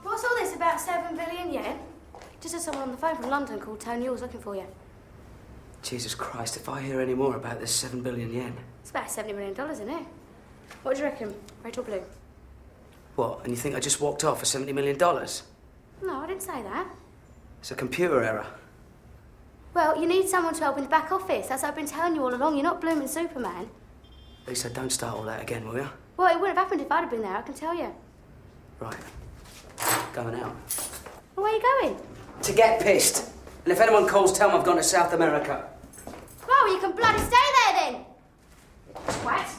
What's all this about 7 billion yen? Just had someone on the phone from London called Tony Hall's looking for you. Jesus Christ, if I hear any more about this 7 billion yen. It's about $70 million, isn't it? What do you reckon? Red or blue? What, and you think I just walked off for $70 million? No, I didn't say that. It's a computer error. Well, you need someone to help in the back office. That's what I've been telling you all along. You're not blooming Superman. Lisa, don't start all that again, will you? Well, it wouldn't have happened if I'd have been there, I can tell you. Right. Going out. Well, where are you going? To get pissed. And if anyone calls, tell them I've gone to South America. Well, you can bloody stay there then. Twat.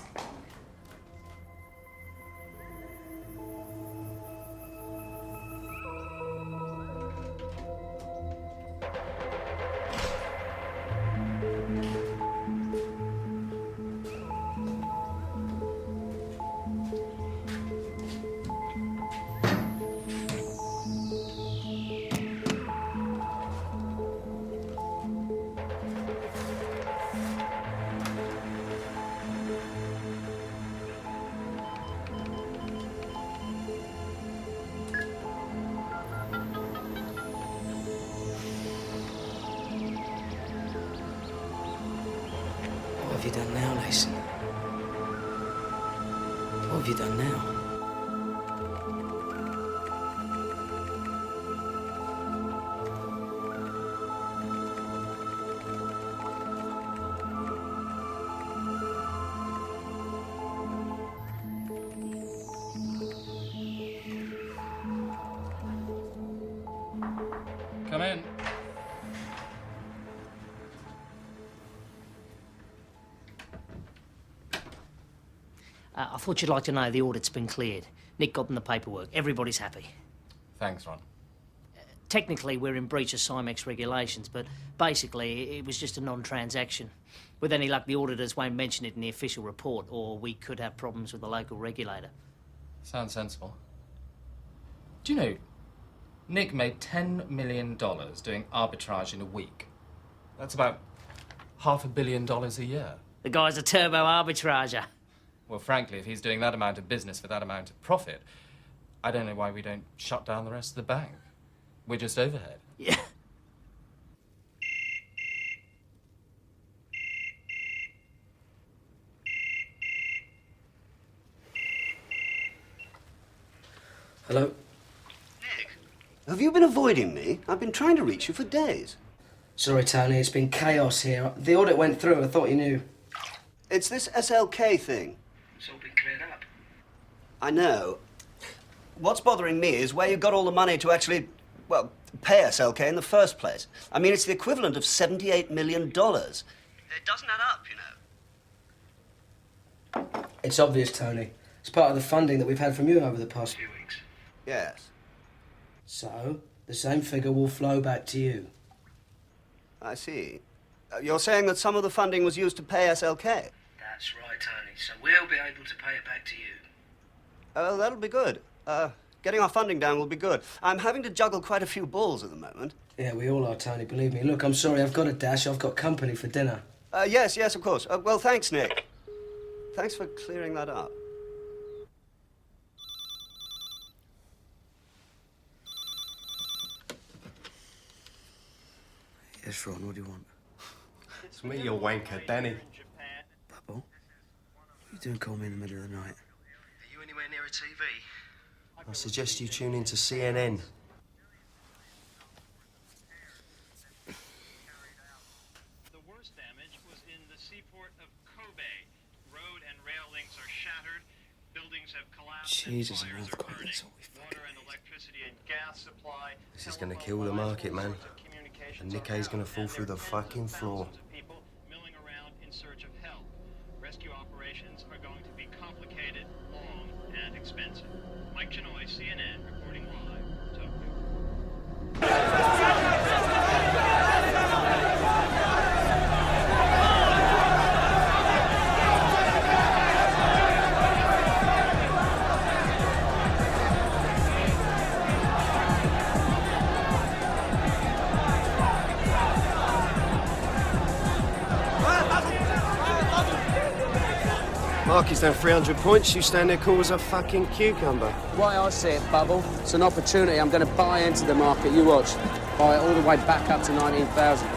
What have you done now, Leeson? What have you done now? Come in. I thought you'd like to know the audit's been cleared. Nick got them the paperwork. Everybody's happy. Thanks, Ron. Technically, we're in breach of Cymex regulations, but basically, it was just a non-transaction. With any luck, the auditors won't mention it in the official report, or we could have problems with the local regulator. Sounds sensible. Do you know, Nick made $10 million doing arbitrage in a week. That's about $500 million a year. The guy's a turbo arbitrager. Well, frankly, if he's doing that amount of business for that amount of profit, I don't know why we don't shut down the rest of the bank. We're just overhead. Yeah. Hello? Have you been avoiding me? I've been trying to reach you for days. Sorry, Tony, it's been chaos here. The audit went through, I thought you knew. It's this SLK thing. It's all been cleared up. I know. What's bothering me is where you got all the money to actually, well, pay SLK in the first place. I mean, it's the equivalent of $78 million. It doesn't add up, you know. It's obvious, Tony. It's part of the funding that we've had from you over the past few weeks. Yes. So, the same figure will flow back to you. I see. You're saying that some of the funding was used to pay SLK? That's right, Tony. So we'll be able to pay it back to you. Oh, that'll be good. Getting our funding down will be good. I'm having to juggle quite a few balls at the moment. Yeah, we all are, Tony, believe me. Look, I'm sorry, I've got to dash. I've got company for dinner. Yes, of course. Well, thanks, Nick. Thanks for clearing that up. Yes, Ron, what do you want? It's me, you wanker, Danny. Bubble? What are you doing calling me in the middle of the night? Are you anywhere near a TV? I suggest you tune in to CNN. The worst damage was in the seaport of Kobe. Road and rail links are shattered. Buildings have collapsed. Jesus, an earthquake, that's all we Water and electricity and gas supply. This is gonna kill the market, man. And Nick A's gonna fall through the fucking floor. People milling around in search of help. Rescue operations are going to be complicated, long, and expensive. Mike Chenoy, CNN, reporting live, Tokyo. Marky's down 300 points, you stand there cool as a fucking cucumber. The way I see it, Bubble, it's an opportunity. I'm going to buy into the market. You watch. Buy it all the way back up to 19,000.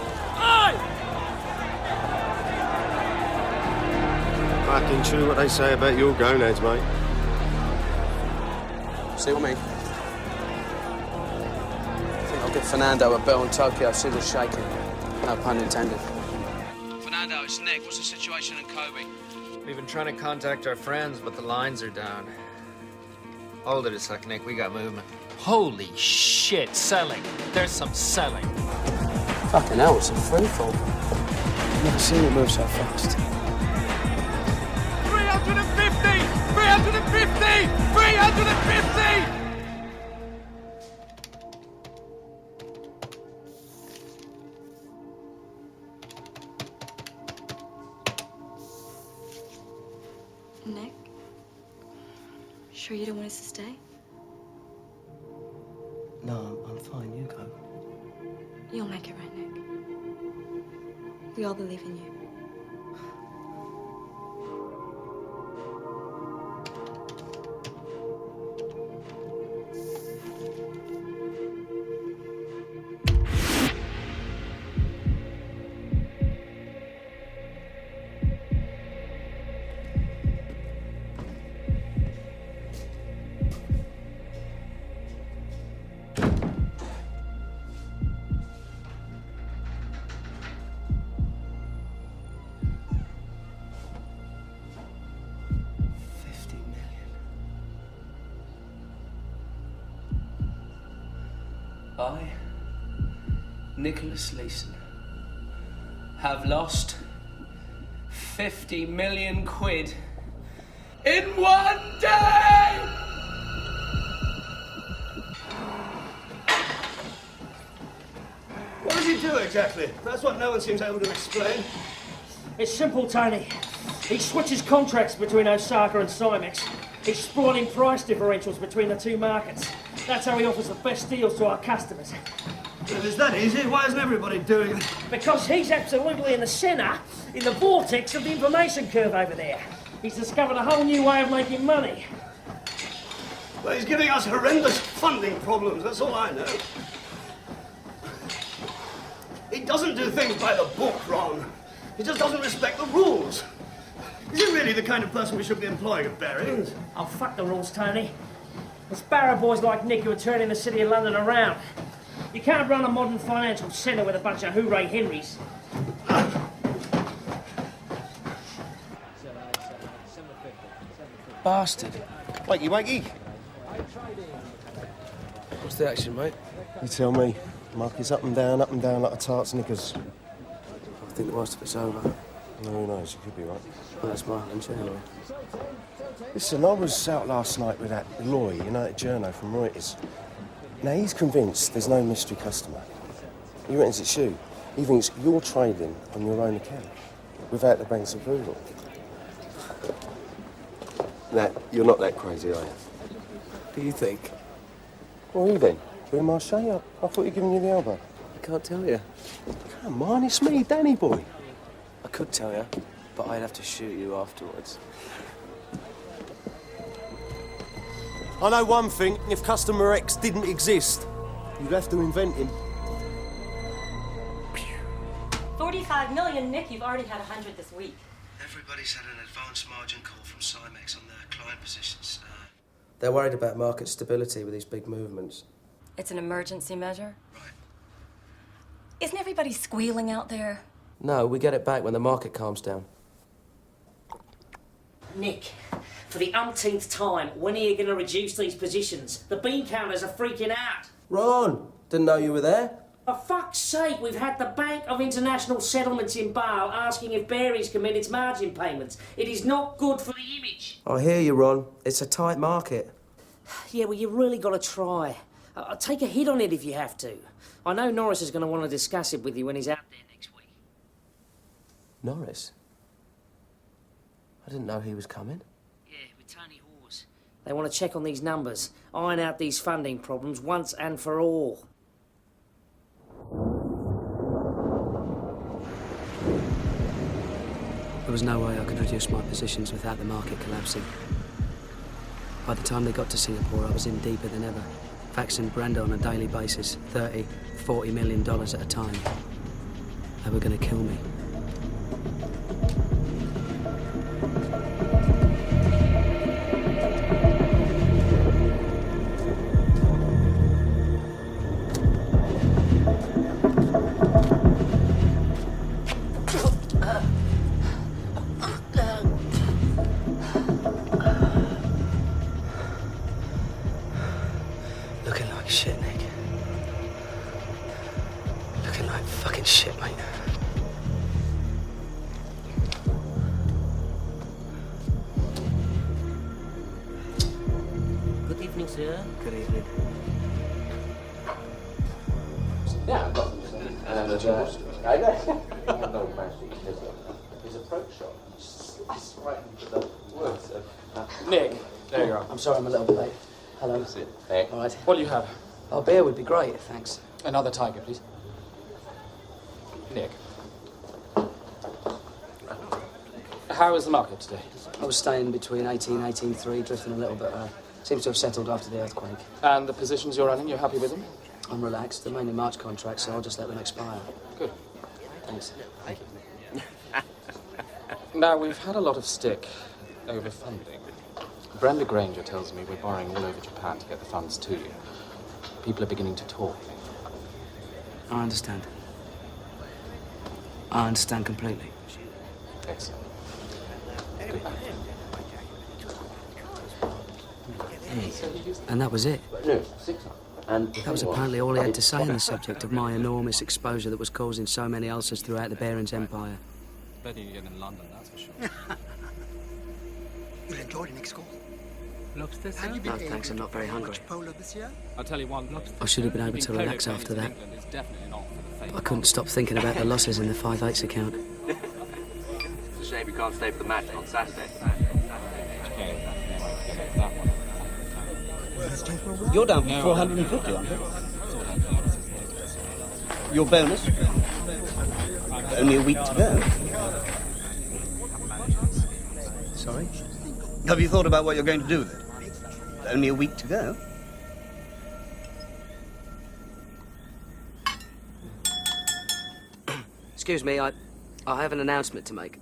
Fucking true what they say about your gonads, mate. See what I mean? I think I'll give Fernando a bell in Tokyo, see what's shaking. No pun intended. Fernando, it's Nick. What's the situation in Kobe? We've been trying to contact our friends, but the lines are down. Hold it a sec, Nick. We got movement. Holy shit, selling. There's some selling. Fucking hell, it's a free-fall. I've never seen it move so fast. 350! 350! 350! Nick? Sure you don't want us to stay? No, I'm fine. You go. You'll make it right, Nick. We all believe in you. I, Nicholas Leeson, have lost 50 million quid in one day! What does he do exactly? That's what no one seems able to explain. It's simple, Tony. He switches contracts between Osaka and Cymex. He's spoiling price differentials between the two markets. That's how he offers the best deals to our customers. If it's that easy, why isn't everybody doing it? Because he's absolutely in the centre, in the vortex of the information curve over there. He's discovered a whole new way of making money. Well, he's giving us horrendous funding problems, that's all I know. He doesn't do things by the book, Ron. He just doesn't respect the rules. Is he really the kind of person we should be employing at Barings? Oh, fuck the rules, Tony. It's barrow boys like Nick who are turning the city of London around. You can't run a modern financial centre with a bunch of hooray Henrys. Bastard. Wakey, wakey. What's the action, mate? You tell me. Marky's up and down like a tart's knickers. I think the worst of it's over. No, who knows? You could be right. Well, that's my hunch anyway. Listen, I was out last night with that Loy, United Journo from Reuters. Now, he's convinced there's no mystery customer. He reckons it's you. He thinks you're trading on your own account, without the bank's approval. Now, you're not that crazy, are you? Do you think? Well, who then? Who am I saying? I thought you were giving you the elbow. I can't tell you. Come on, it's me, Danny boy. I could tell you, but I'd have to shoot you afterwards. I know one thing, if customer X didn't exist, you'd have to invent him. 45 million, Nick. You've already had 100 this week. Everybody's had an advance margin call from Cymex on their client positions. They're worried about market stability with these big movements. It's an emergency measure? Right. Isn't everybody squealing out there? No, we get it back when the market calms down. Nick, for the umpteenth time, when are you going to reduce these positions? The bean counters are freaking out. Ron! Didn't know you were there. For fuck's sake, we've had the Bank of International Settlements in Bale asking if Barings commit its margin payments. It is not good for the image. I hear you, Ron. It's a tight market. Yeah, well, you really got to try. Take a hit on it if you have to. I know Norris is going to want to discuss it with you when he's out there next week. Norris? I didn't know he was coming. Yeah, with Tony Hawes. They want to check on these numbers, iron out these funding problems once and for all. There was no way I could reduce my positions without the market collapsing. By the time they got to Singapore, I was in deeper than ever, faxing Brenda on a daily basis, $30, $40 million at a time. They were going to kill me. Looking like shit, Nick. Looking like fucking shit, mate. Good evening, sir. Good evening. Yeah, I've got them. And I know no magic. His approach shot slice right into the words. Nick, there you are. I'm sorry I'm a little bit late. Hello. That's it. Hey. All right. What do you have? Oh, beer would be great, thanks. Another tiger, please. Nick. How is the market today? I was staying between 18 and 18.3, drifting a little bit. Seems to have settled after the earthquake. And the positions you're running, you're happy with them? I'm relaxed. They're mainly March contracts, so I'll just let them expire. Good. Thanks. Thank you. Now, we've had a lot of stick over funding. Brenda Granger tells me we're borrowing all over Japan to get the funds to you. People are beginning to talk. I understand. I understand completely. Excellent. And that was it. No, 6 and That was apparently all he had to say on the subject of my enormous exposure that was causing so many ulcers throughout the Barings Empire. Better you get in London, that's for sure. You'll enjoy the next call. Lobster, sir? No, thanks, I'm not very hungry. Polo this year? I'll tell you one. I should have been able to relax after that. But I couldn't stop thinking about the losses in the 5/8 account. It's a shame you can't stay for the match on Saturday. You're down for 450, aren't you? Your bonus? Only a week to go. Sorry? Have you thought about what you're going to do with it? Only a week to go. Excuse me, I have an announcement to make.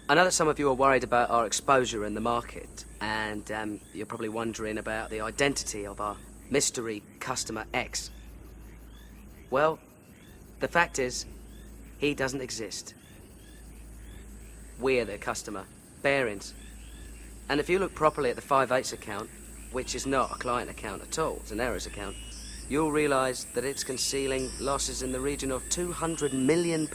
I know that some of you are worried about our exposure in the market, and you're probably wondering about the identity of our mystery customer X. Well, the fact is, he doesn't exist. We're the customer, Barings. And if you look properly at the 5/8 account, which is not a client account at all, it's an errors account, you'll realise that it's concealing losses in the region of £200 million.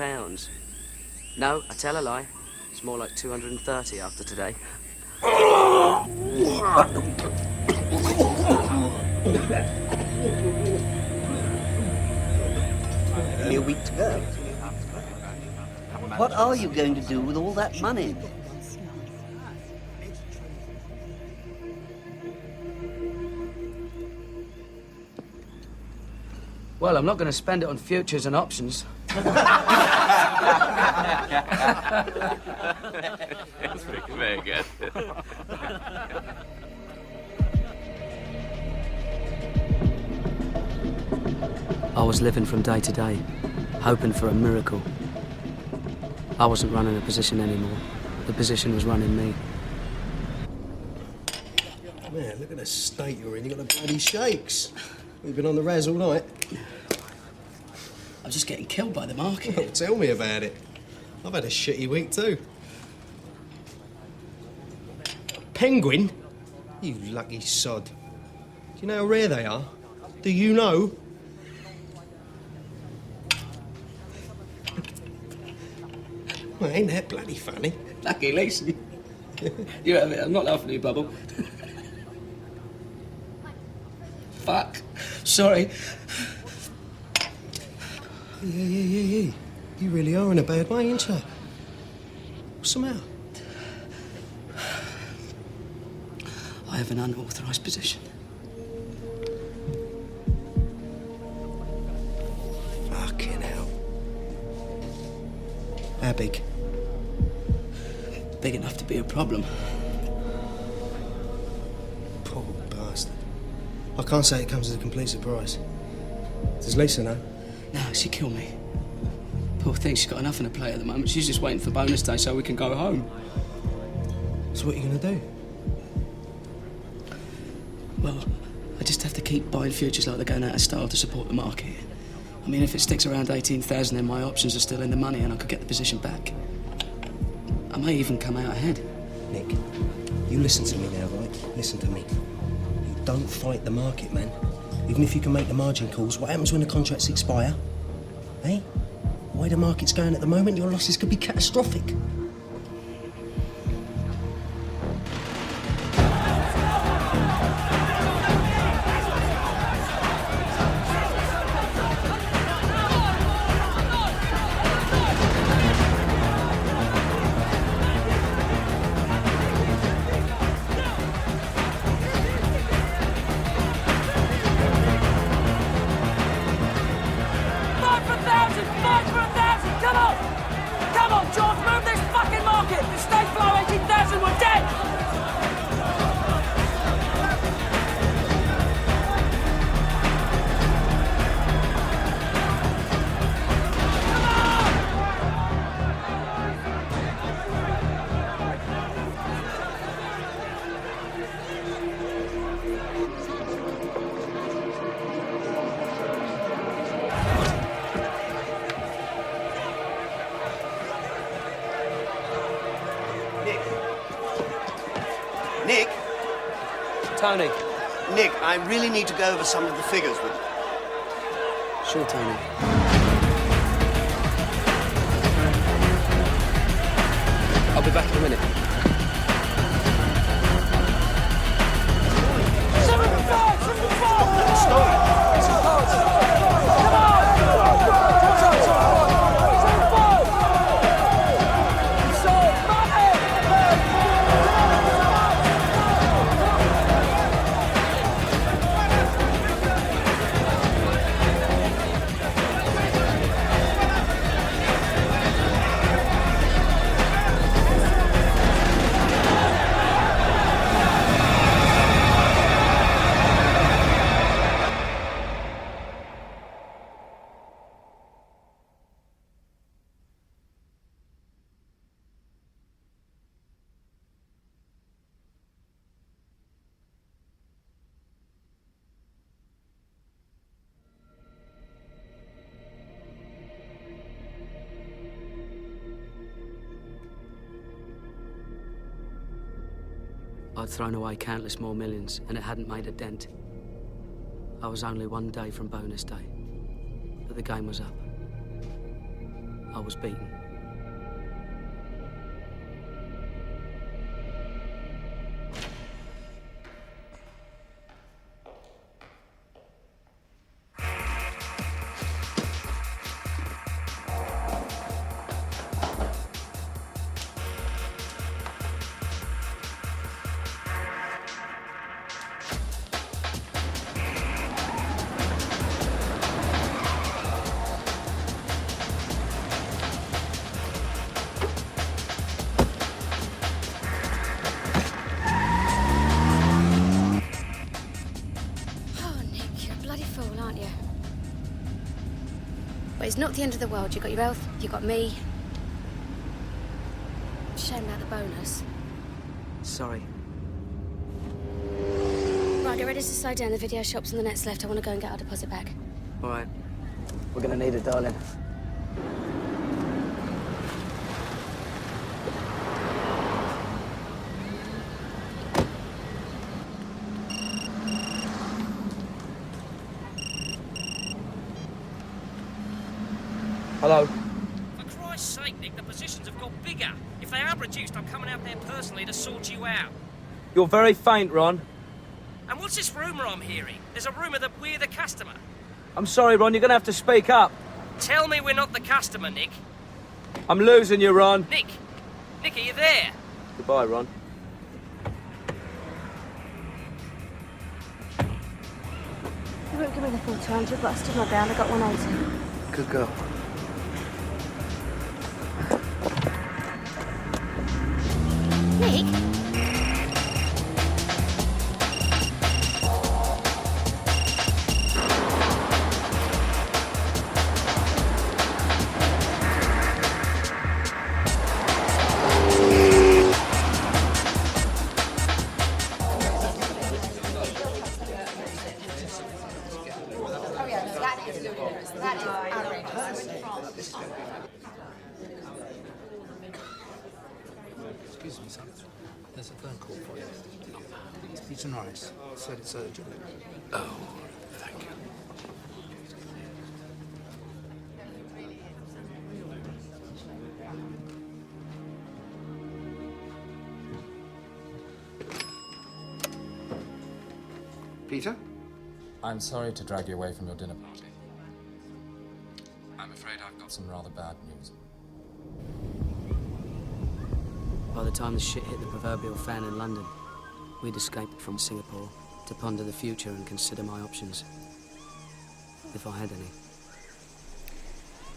No, I tell a lie. It's more like 230 after today. Only a week to go. What are you going to do with all that money? Well, I'm not going to spend it on futures and options. That's very good. I was living from day to day, hoping for a miracle. I wasn't running a position anymore. The position was running me. Man, look at the state you're in. You got the bloody shakes. We've been on the razz all night. I'm just getting killed by the market. Well, tell me about it. I've had a shitty week too. Penguin? You lucky sod. Do you know how rare they are? Do you know? Well, ain't that bloody funny? Lucky Leeson. You have it. I'm not laughing at you, Bubble. Fuck. Sorry. Yeah. You really are in a bad way, ain't you? What's the matter? I have an unauthorised position. Fucking hell. How big? Big enough to be a problem. Poor bastard. I can't say it comes as a complete surprise. Does Lisa know? No, she'd kill me. Poor thing, she's got enough on her plate at the moment. She's just waiting for bonus day so we can go home. So what are you going to do? Well, I just have to keep buying futures like they're going out of style to support the market. I mean, if it sticks around 18,000, then my options are still in the money and I could get the position back. I may even come out ahead. Nick, you listen to me now, right? Listen to me. You don't fight the market, man. Even if you can make the margin calls, what happens when the contracts expire? Eh? The way the market's going at the moment, your losses could be catastrophic. Nick? Tony. Nick, I really need to go over some of the figures with you. Sure, Tony. I'll be back in a minute. I'd thrown away countless more millions, and it hadn't made a dent. I was only one day from bonus day, but the game was up. I was beaten. It's not the end of the world. You've got your health, you've got me. Shame about the bonus. Sorry. Right, get ready to slide down. The video shop's on the next left. I want to go and get our deposit back. All right. We're gonna need it, darling. Hello. For Christ's sake, Nick, the positions have got bigger. If they are reduced, I'm coming out there personally to sort you out. You're very faint, Ron. And what's this rumour I'm hearing? There's a rumour that we're the customer. I'm sorry, Ron. You're gonna have to speak up. Tell me we're not the customer, Nick. I'm losing you, Ron. Nick! Nick, are you there? Goodbye, Ron. You won't give me the full 200, but I stood my ground. I got 180. Good girl. Nick? Excuse me, son. There's a phone call for you. Leeson Norris said it's urgent. Oh, thank you. Peter? I'm sorry to drag you away from your dinner party. I'm afraid I've got some rather bad news. By the time the shit hit the proverbial fan in London, we'd escaped from Singapore to ponder the future and consider my options. If I had any.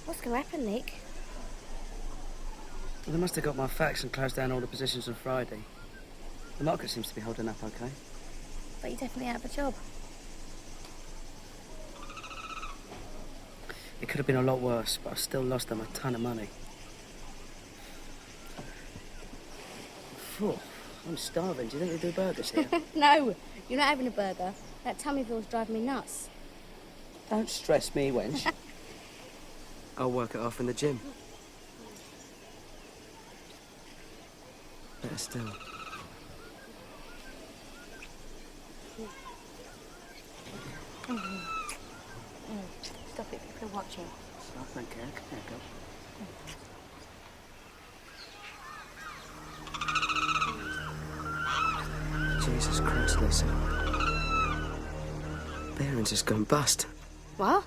What's going to happen, Nick? Well, they must have got my facts and closed down all the positions on Friday. The market seems to be holding up okay. But you're definitely out of a job. It could have been a lot worse, but I still lost them a ton of money. Phew, I'm starving. Do you think they do burgers here? No, you're not having a burger. That Tummyville's driving me nuts. Don't stress me, wench. I'll work it off in the gym. Better still. Stop it, people are watching. I don't care. Come here, girl. Jesus Christ, Leeson. Barron's has gone bust. What?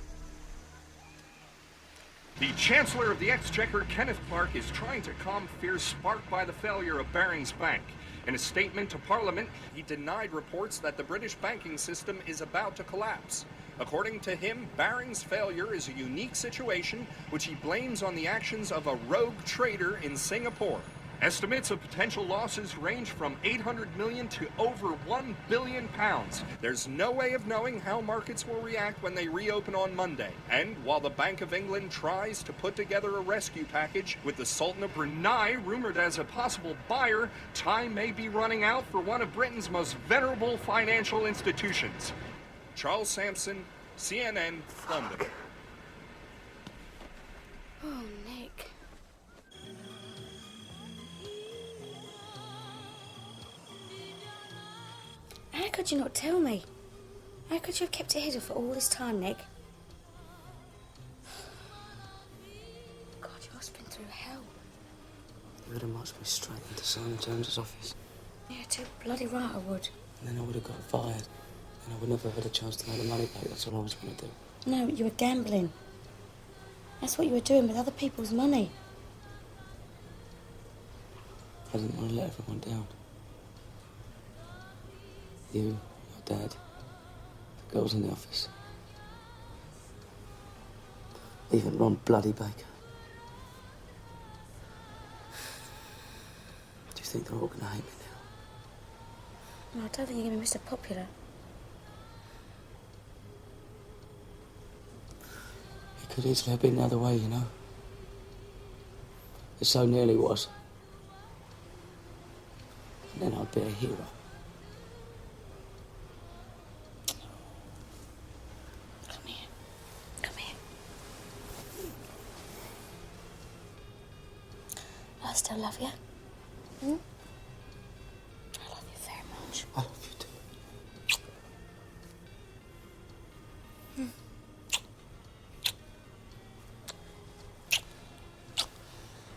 The Chancellor of the Exchequer, Kenneth Clark, is trying to calm fears sparked by the failure of Barings Bank. In a statement to Parliament, he denied reports that the British banking system is about to collapse. According to him, Barings' failure is a unique situation which he blames on the actions of a rogue trader in Singapore. Estimates of potential losses range from 800 million to over 1 billion pounds. There's no way of knowing how markets will react when they reopen on Monday. And while the Bank of England tries to put together a rescue package with the Sultan of Brunei rumored as a possible buyer, time may be running out for one of Britain's most venerable financial institutions. Charles Sampson, CNN, London. Oh, Nick. How could you not tell me? How could you have kept it hidden for all this time, Nick? God, you must have been through hell. You would have marched me straight into Simon Jones's office. Yeah, too bloody right I would. And then I would have got fired. And I would never have had a chance to make the money back. That's all I was going to do. No, you were gambling. That's what you were doing with other people's money. I didn't want to let everyone down. You, your dad, the girls in the office. Even Ron Bloody Baker. Do you think they're all going to hate me now? No, I don't think you're going to be Mr. Popular. You Could easily have been the other way, you know. It so nearly was. And then I'd be a hero. Come here. Come here. I still love you. Hmm? I love you very much. I love you too.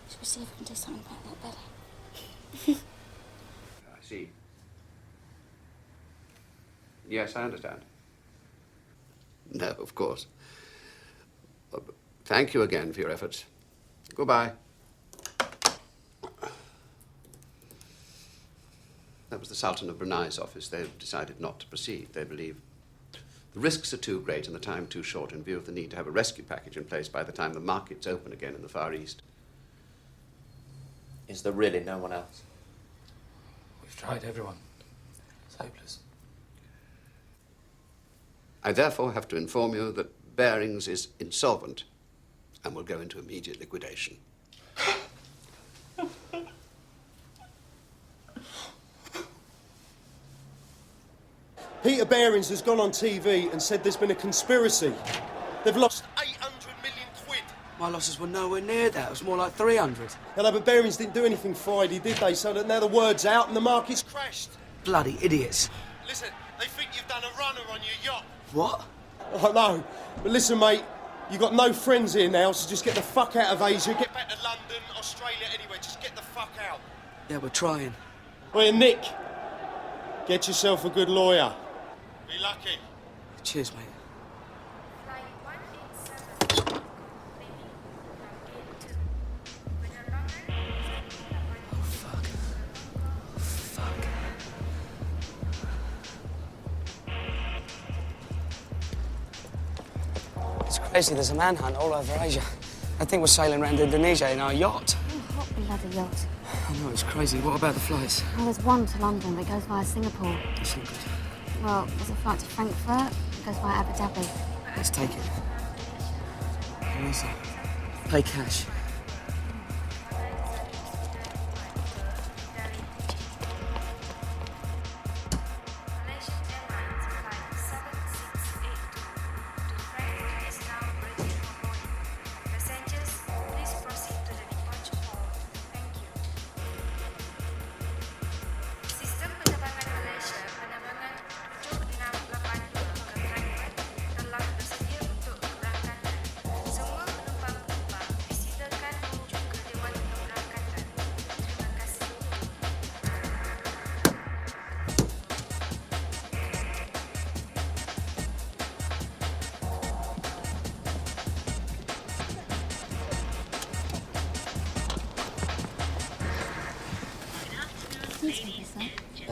Should we see if we can do something about that belly? I see. Yes, I understand. No, of course. Thank you again for your efforts. Goodbye. That was the Sultan of Brunei's office. They've decided not to proceed. They believe the risks are too great and the time too short in view of the need to have a rescue package in place by the time the markets open again in the Far East. Is there really no one else? We've tried everyone. It's hopeless. I therefore have to inform you that Barings is insolvent and will go into immediate liquidation. Peter Barings has gone on TV and said there's been a conspiracy. They've lost 800 million quid. My losses were nowhere near that. It was more like 300. Hello, but Barings didn't do anything Friday, did they? So that now the word's out and the market's crashed. Bloody idiots. Listen, they think you've done a runner on your yacht. What? I know. But listen, mate, you've got no friends here now, so just get the fuck out of Asia, get back to London, Australia, anywhere. Just get the fuck out. Yeah, we're trying. Well, Nick, get yourself a good lawyer. Be lucky. Cheers, mate. It's crazy, there's a manhunt all over Asia. I think we're sailing around Indonesia in our yacht. Hot bloody yacht. I know, it's crazy. What about the flights? Well, there's one to London that goes via Singapore. That's not good. Well, there's a flight to Frankfurt that goes via Abu Dhabi. Let's take it. Leeson, pay cash.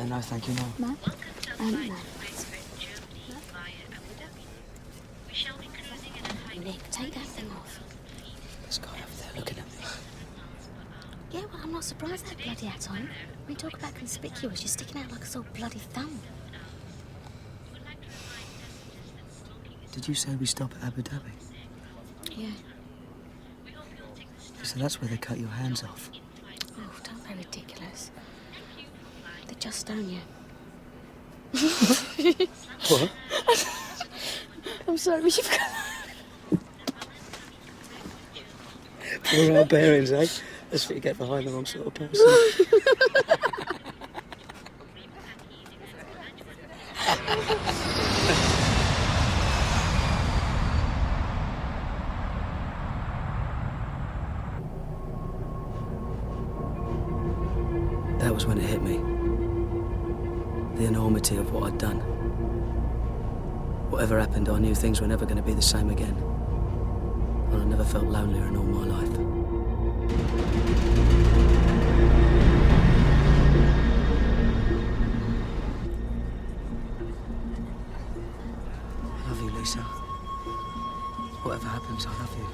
No, thank you, no. No? No. Nick, take that thing off. This guy over there looking at me. Yeah, well, I'm not surprised that bloody hat on. We talk about conspicuous, you're sticking out like a sore bloody thumb. Did you say we stop at Abu Dhabi? Yeah. So that's where they cut your hands off. Oh, don't be ridiculous. They just stone you. What? I'm sorry, you've got... Poor old Barings, eh? That's what you get behind the wrong sort of person. That was when it hit me. The enormity of what I'd done. Whatever happened, I knew things were never going to be the same again. And I never felt lonelier in all my life. I love you, Lisa. Whatever happens, I love you.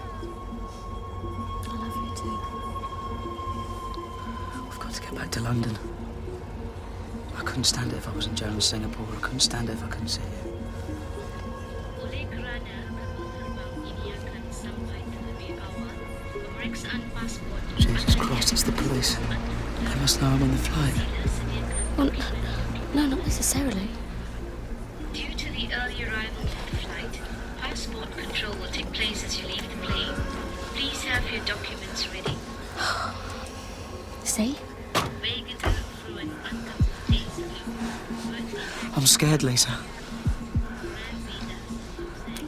I love you too. We've got to get back to London. I couldn't stand it if I was in jail in Singapore. I couldn't stand it if I couldn't see you. Jesus Christ, it's the police. They must know I'm on the flight. Well, no, not necessarily. Due to the early arrival of the flight, passport control will take place as you leave the plane. Please have your documents ready. See? I'm scared, Lisa.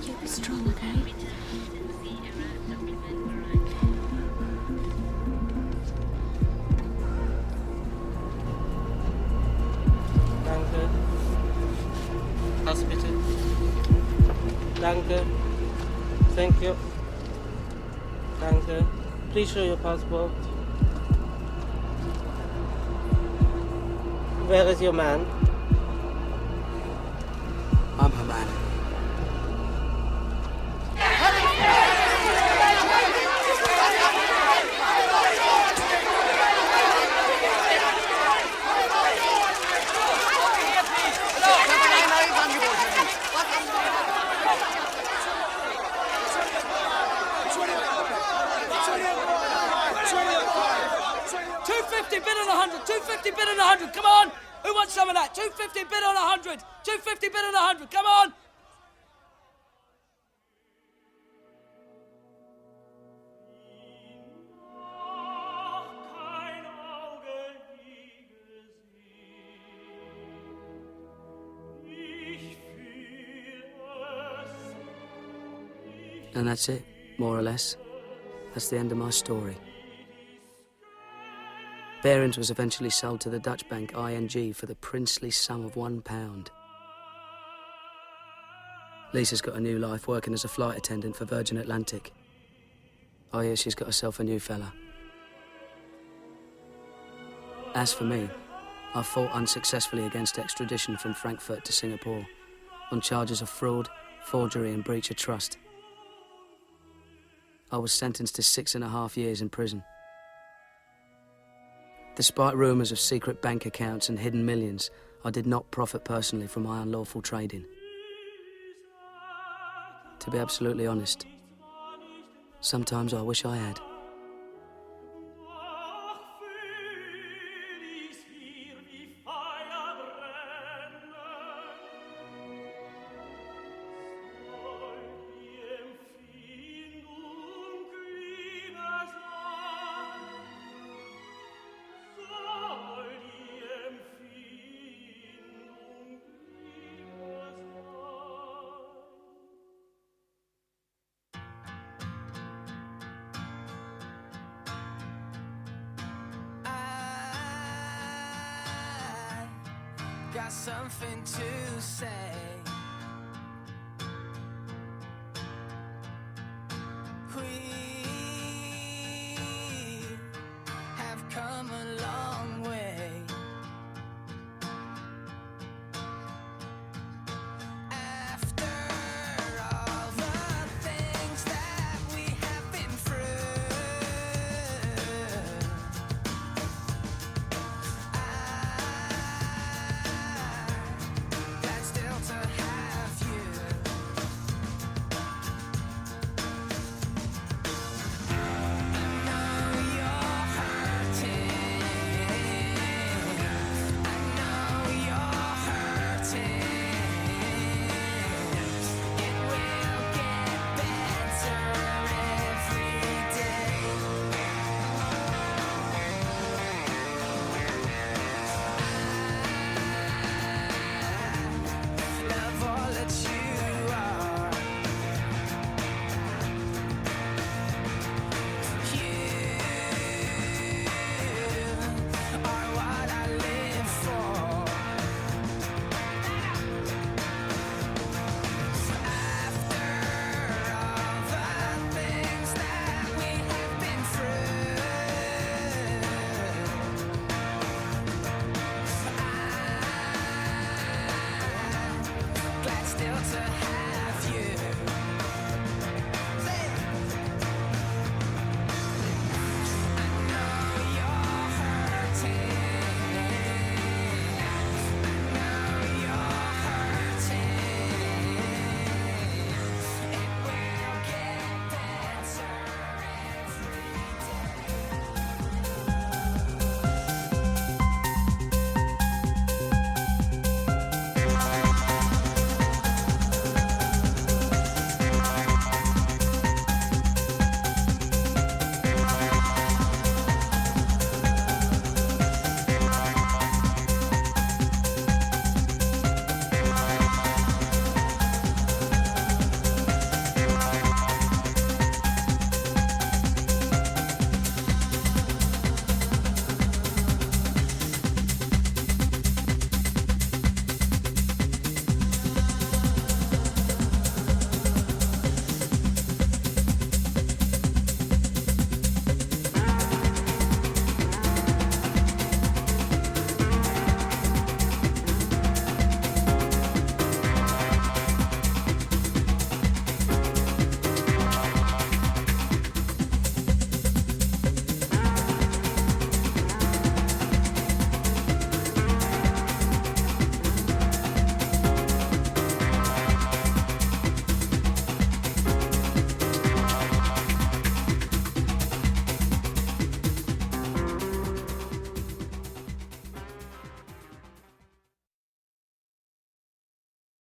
You'll be strong, okay? Danke. Pass bitte. Danke. Thank you. Danke. Please show your passport. Where is your man? I'm her man. Bid on 100, 250 bid on 100, come on! Who wants some of that? 250 bid on 100, 250 bid on 100, come on! And that's it, more or less. That's the end of my story. Behrens was eventually sold to the Dutch bank ING for the princely sum of £1. Lisa's got a new life working as a flight attendant for Virgin Atlantic. Oh yeah, she's got herself a new fella. As for me, I fought unsuccessfully against extradition from Frankfurt to Singapore on charges of fraud, forgery and breach of trust. I was sentenced to 6.5 years in prison. Despite rumours of secret bank accounts and hidden millions, I did not profit personally from my unlawful trading. To be absolutely honest, sometimes I wish I had. Got something to say. We have come a long way. After all the things that we have been through, glad still to have you. I know you're hurting. I know you're hurting. It will get better every day. Love all that you are. You are what I live for. After all the things that we have been through, glad still to have